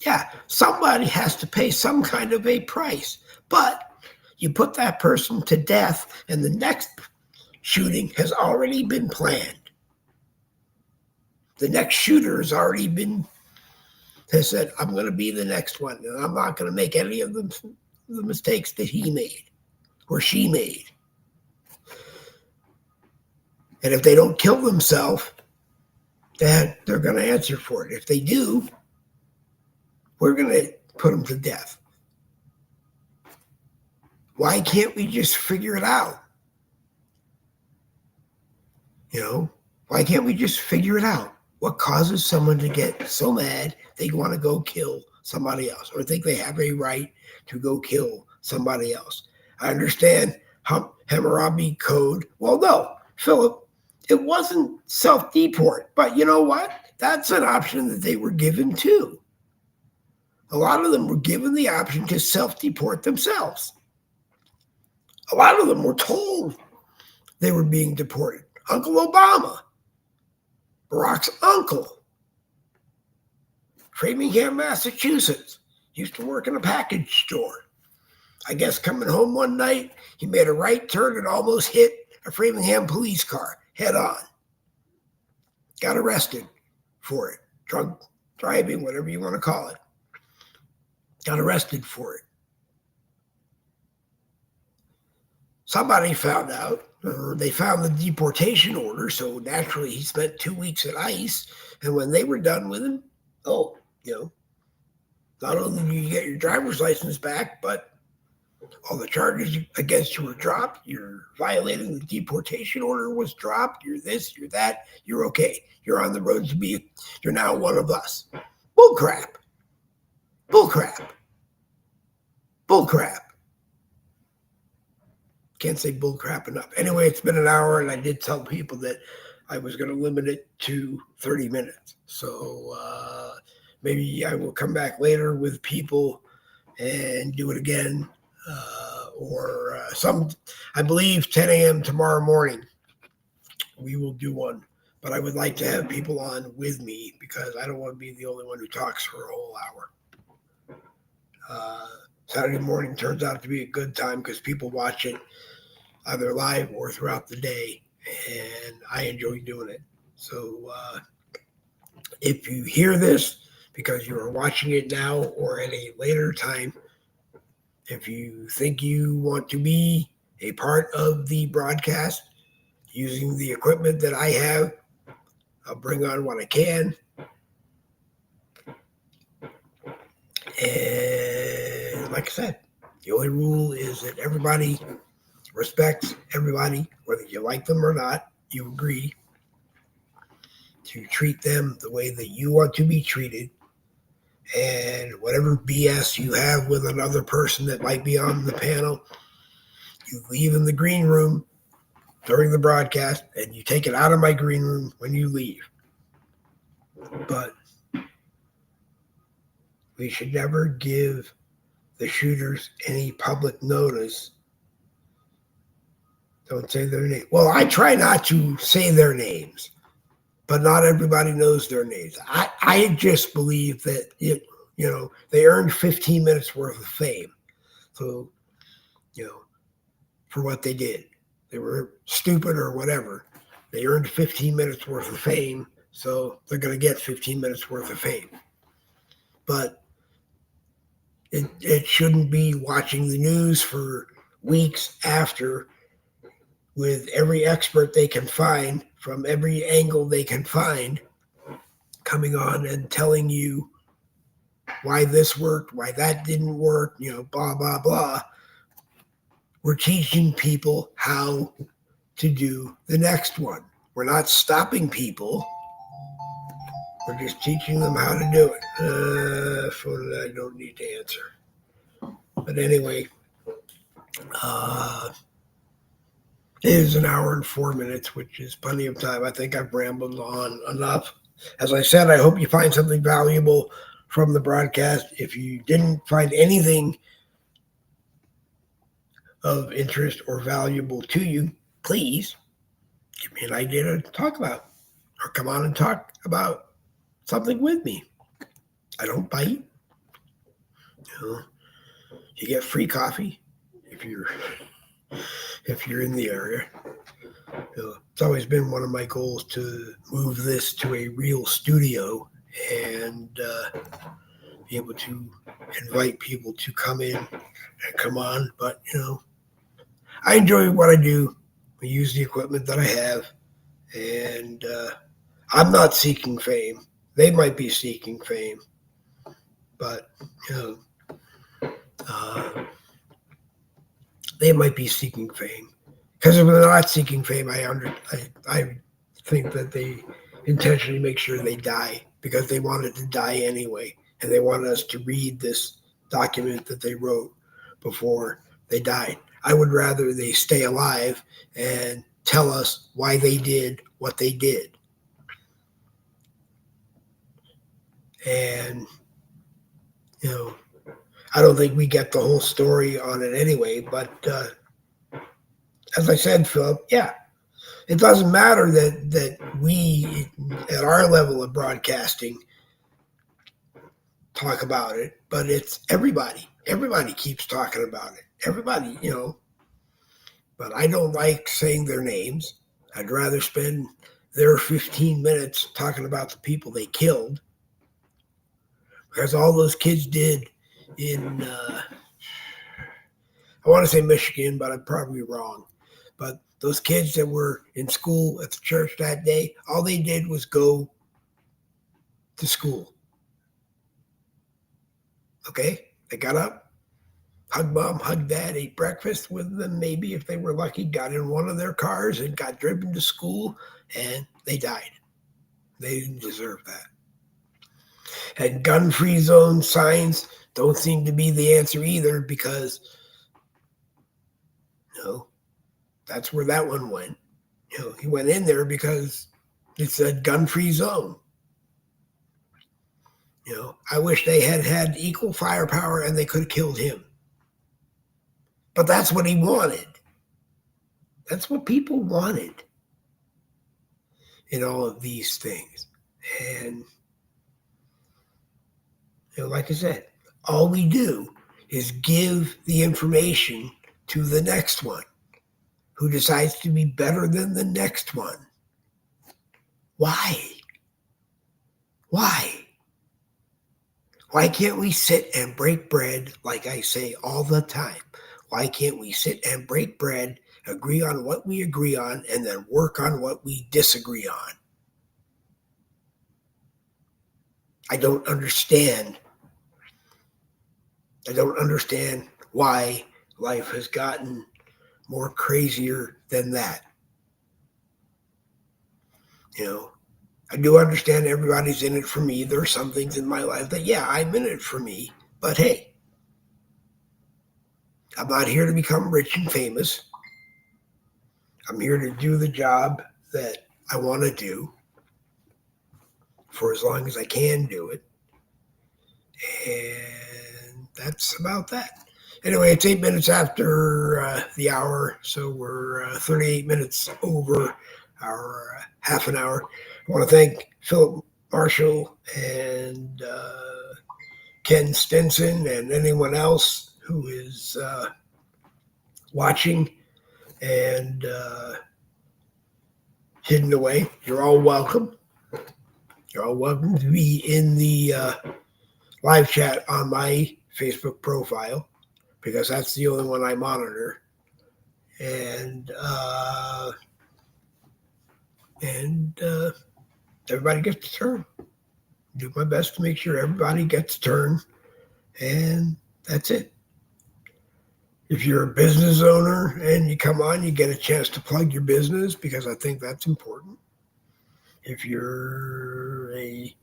Yeah, somebody has to pay some kind of a price. But you put that person to death and the next shooting has already been planned. The next shooter has said, I'm going to be the next one and I'm not going to make any of the mistakes that he made or she made. And if they don't kill themselves, then they're going to answer for it. If they do, we're going to put them to death. Why can't we just figure it out? Why can't we just figure it out? What causes someone to get so mad they want to go kill somebody else or think they have a right to go kill somebody else? I understand Hammurabi Code. Well, no, Philip, it wasn't self-deport. But you know what? That's an option that they were given too. A lot of them were given the option to self-deport themselves. A lot of them were told they were being deported. Uncle Obama, Barack's uncle, Framingham, Massachusetts, used to work in a package store. I guess coming home one night, he made a right turn and almost hit a Framingham police car head on. Got arrested for it. Drunk driving, whatever you want to call it. Got arrested for it. Somebody found out, or they found the deportation order, so naturally he spent 2 weeks at ICE, and when they were done with him, not only do you get your driver's license back, but All the charges against you were dropped. You're violating the deportation order was dropped. You're this, you're that. You're okay. You're on the road to be, you're now one of us. Bull crap. Bull crap. Bull crap. Can't say bull crap enough. Anyway, it's been an hour, and I did tell people that I was going to limit it to 30 minutes. So maybe I will come back later with people and do it again. I believe 10 a.m. tomorrow morning, we will do one. But I would like to have people on with me because I don't want to be the only one who talks for a whole hour. Saturday morning turns out to be a good time because people watch it either live or throughout the day, and I enjoy doing it. So if you hear this because you are watching it now or at a later time, if you think you want to be a part of the broadcast using the equipment that I have, I'll bring on what I can. And like I said, the only rule is that everybody respects everybody, whether you like them or not. You agree to treat them the way that you want to be treated. And whatever BS you have with another person that might be on the panel, you leave in the green room during the broadcast and you take it out of my green room when you leave. But we should never give the shooters any public notice. Don't say their name. Well, I try not to say their names, but not everybody knows their names. I just believe that they earned 15 minutes worth of fame. So, for what they did. They were stupid or whatever. They earned 15 minutes worth of fame, so they're going to get 15 minutes worth of fame. But it shouldn't be watching the news for weeks after with every expert they can find from every angle they can find coming on and telling you why this worked, why that didn't work, blah, blah, blah. We're teaching people how to do the next one. We're not stopping people. We're just teaching them how to do it. Phone that I don't need to answer. But anyway, it is an hour and 4 minutes, which is plenty of time. I think I've rambled on enough. As I said, I hope you find something valuable from the broadcast. If you didn't find anything of interest or valuable to you, please give me an idea to talk about or come on and talk about something with me. I don't bite. You get free coffee if you're in the area. It's always been one of my goals to move this to a real studio and be able to invite people to come in and come on. But, I enjoy what I do. I use the equipment that I have. And I'm not seeking fame. They might be seeking fame. But, they might be seeking fame. Because if they're not seeking fame, I think that they intentionally make sure they die because they wanted to die anyway. And they wanted us to read this document that they wrote before they died. I would rather they stay alive and tell us why they did what they did. And, I don't think we get the whole story on it anyway, but as I said, Philip, yeah, it doesn't matter that we, at our level of broadcasting, talk about it, but it's everybody. Everybody keeps talking about it. Everybody, But I don't like saying their names. I'd rather spend their 15 minutes talking about the people they killed. Because all those kids did in, I want to say Michigan, but I'm probably wrong. But those kids that were in school at the church that day, all they did was go to school. Okay? They got up, hug mom, hug dad, ate breakfast with them, maybe if they were lucky, got in one of their cars and got driven to school, and they died. They didn't deserve that. And gun-free zone signs don't seem to be the answer either, because that's where that one went. He went in there because it said gun-free zone. I wish they had equal firepower and they could have killed him. But that's what he wanted. That's what people wanted in all of these things. And, like I said, all we do is give the information to the next one who decides to be better than the next one. Why? Why? Why can't we sit and break bread, like I say all the time? Why can't we sit and break bread, agree on what we agree on, and then work on what we disagree on? I don't understand. I don't understand why life has gotten more crazier than that. I do understand everybody's in it for me. There are some things in my life that, yeah, I'm in it for me. But hey, I'm not here to become rich and famous. I'm here to do the job that I want to do for as long as I can do it. And that's about that. Anyway, it's 8 minutes after the hour, so we're 38 minutes over our half an hour. I want to thank Philip Marshall and Ken Stinson and anyone else who is watching and hidden away. You're all welcome. You're all welcome to be in the live chat on my Facebook profile, because that's the only one I monitor. And everybody gets a turn. Do my best to make sure everybody gets a turn, and that's it. If you're a business owner and you come on, you get a chance to plug your business, because I think that's important. If you're a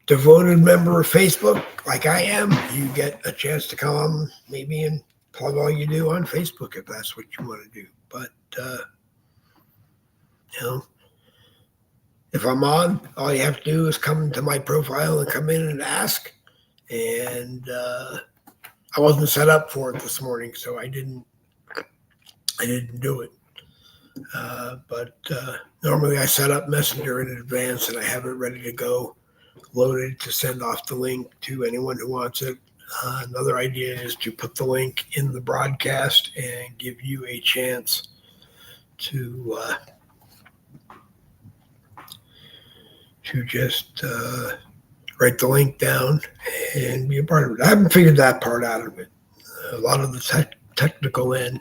devoted member of Facebook, like I am, you get a chance to come on maybe and plug all you do on Facebook if that's what you want to do. But, if I'm on, all you have to do is come to my profile and come in and ask. And I wasn't set up for it this morning, so I didn't do it. But normally I set up Messenger in advance and I have it ready to go, loaded to send off the link to anyone who wants it. Another idea is to put the link in the broadcast and give you a chance to just write the link down and be a part of it. I haven't figured that part out of it. A lot of the technical end,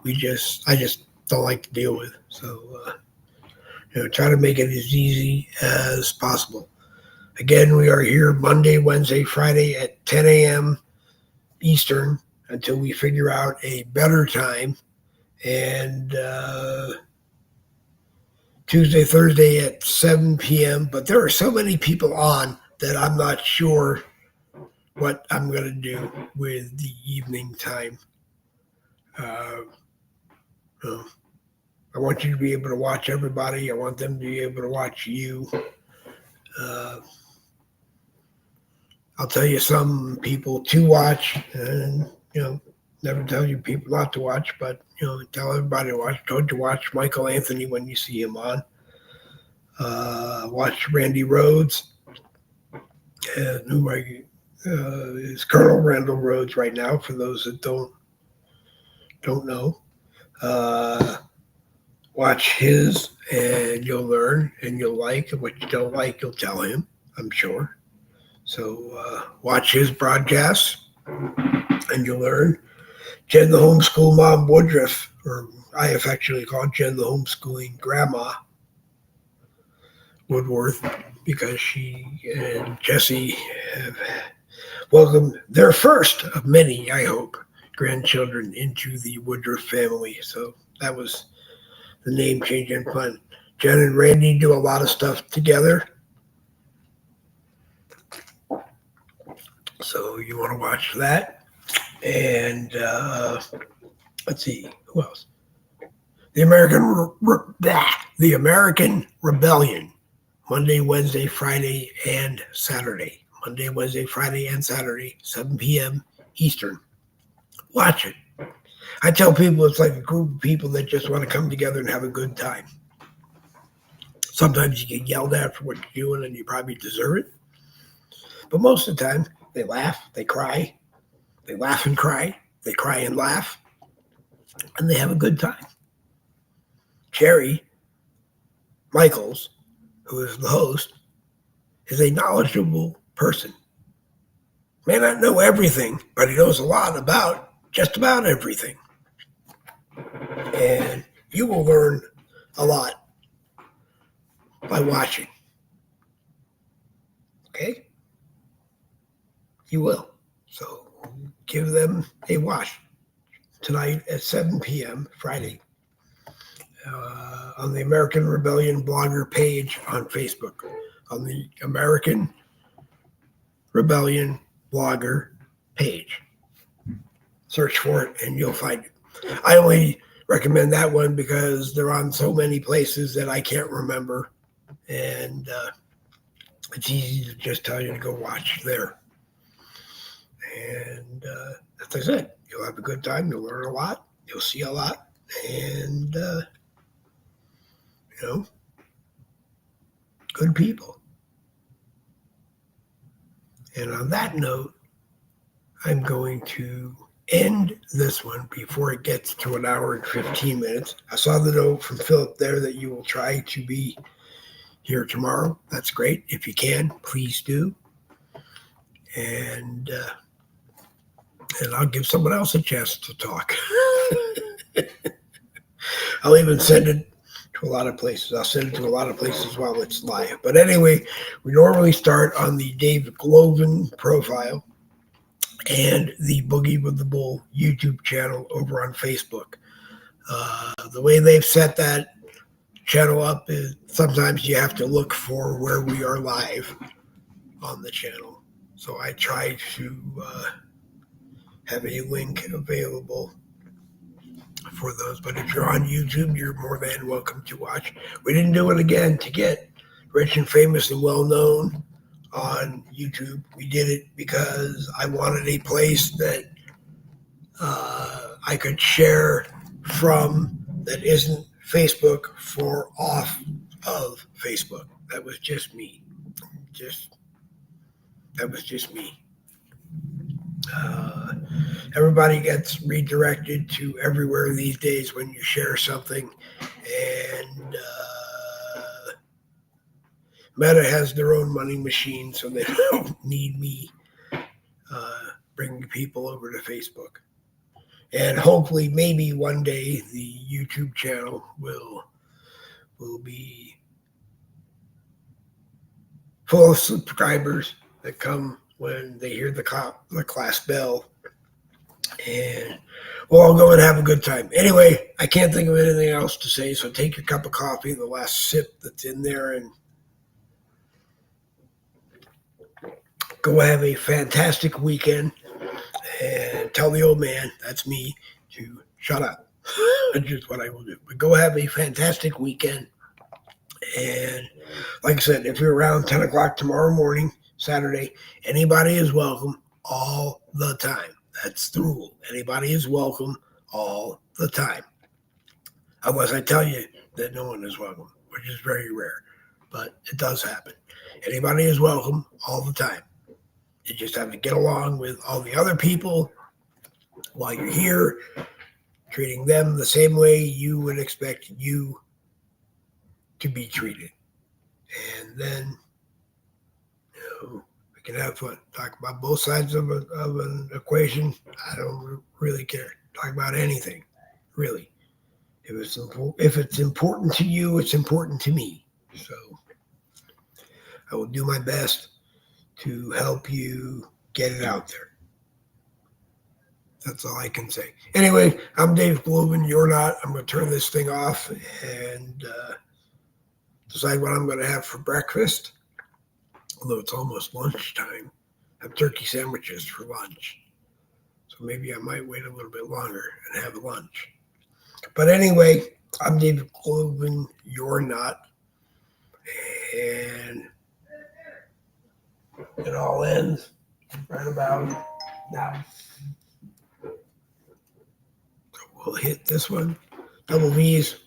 I just don't like to deal with. So, try to make it as easy as possible. Again, we are here Monday, Wednesday, Friday at 10 a.m. Eastern until we figure out a better time. And Tuesday, Thursday at 7 p.m. But there are so many people on that I'm not sure what I'm going to do with the evening time. I want you to be able to watch everybody. I want them to be able to watch you. I'll tell you some people to watch, and never tell you people not to watch, but tell everybody to watch. Told you watch Michael Anthony when you see him on. Watch Randy Rhodes, and who is Colonel Randall Rhodes right now. For those that don't know, watch his, and you'll learn, and you'll like. And what you don't like, you'll tell him, I'm sure. So watch his broadcasts, and you'll learn. Jen the homeschool mom Woodruff, or I affectionately call Jen the homeschooling grandma Woodworth, because she and Jesse have welcome their first of many, I hope, grandchildren into the Woodruff family. So that was the name change and fun. Jen and Randy do a lot of stuff together. So you want to watch that. And let's see, who else? The American Rebellion. Monday, Wednesday, Friday, and Saturday. Monday, Wednesday, Friday, and Saturday, 7 p.m. Eastern. Watch it. I tell people it's like a group of people that just want to come together and have a good time. Sometimes you get yelled at for what you're doing and you probably deserve it. But most of the time, they laugh, they cry, they laugh and cry, they cry and laugh, and they have a good time. Jerry Michaels, who is the host, is a knowledgeable person. May not know everything, but he knows a lot about just about everything. And you will learn a lot by watching. Okay? You will. So give them a watch tonight at 7 p.m. Friday on the American Rebellion blogger page on Facebook. On the American Rebellion blogger page. Search for it and you'll find it. I only recommend that one because they're on so many places that I can't remember. And it's easy to just tell you to go watch there. And as I said, you'll have a good time. You'll learn a lot. You'll see a lot. And, good people. And on that note, I'm going to end this one before it gets to an hour and 15 minutes. I saw the note from Philip there that you will try to be here tomorrow. That's great. If you can, please do. And I'll give someone else a chance to talk. I'll even send it to a lot of places. I'll send it to a lot of places while it's live. But anyway, we normally start on the Dave Glovin profile and the Boogie with the Bull YouTube channel over on Facebook. The way they've set that channel up is sometimes you have to look for where we are live on the channel. So I try to have a link available for those. But if you're on YouTube, you're more than welcome to watch. We didn't do it again to get rich and famous and well known on YouTube. We did it because I wanted a place that I could share from that isn't Facebook for off of Facebook. That was just me. That was just me. Everybody gets redirected to everywhere these days when you share something. And Meta has their own money machine, so they don't need me bringing people over to Facebook. And hopefully, maybe one day, the YouTube channel will be full of subscribers that come when they hear the class bell. And we'll all go and have a good time. Anyway, I can't think of anything else to say, so take your cup of coffee, the last sip that's in there, and go have a fantastic weekend. And tell the old man, that's me, to shut up. That's just what I will do. But go have a fantastic weekend. And like I said, if you're around 10 o'clock tomorrow morning, Saturday, anybody is welcome all the time. That's the rule. Anybody is welcome all the time. Unless I tell you that no one is welcome, which is very rare. But it does happen. Anybody is welcome all the time. You just have to get along with all the other people while you're here, treating them the same way you would expect you to be treated. And then, we can have fun. Talk about both sides of an equation. I don't really care. Talk about anything, really. If it's important to you, it's important to me. So I will do my best to help you get it out there. That's all I can say. Anyway, I'm Dave Globin. You're not. I'm going to turn this thing off and decide what I'm going to have for breakfast. Although it's almost lunchtime. I have turkey sandwiches for lunch. So maybe I might wait a little bit longer and have lunch. But anyway, I'm David Globin. You're not. And it all ends right about now. So we'll hit this one. Double V's.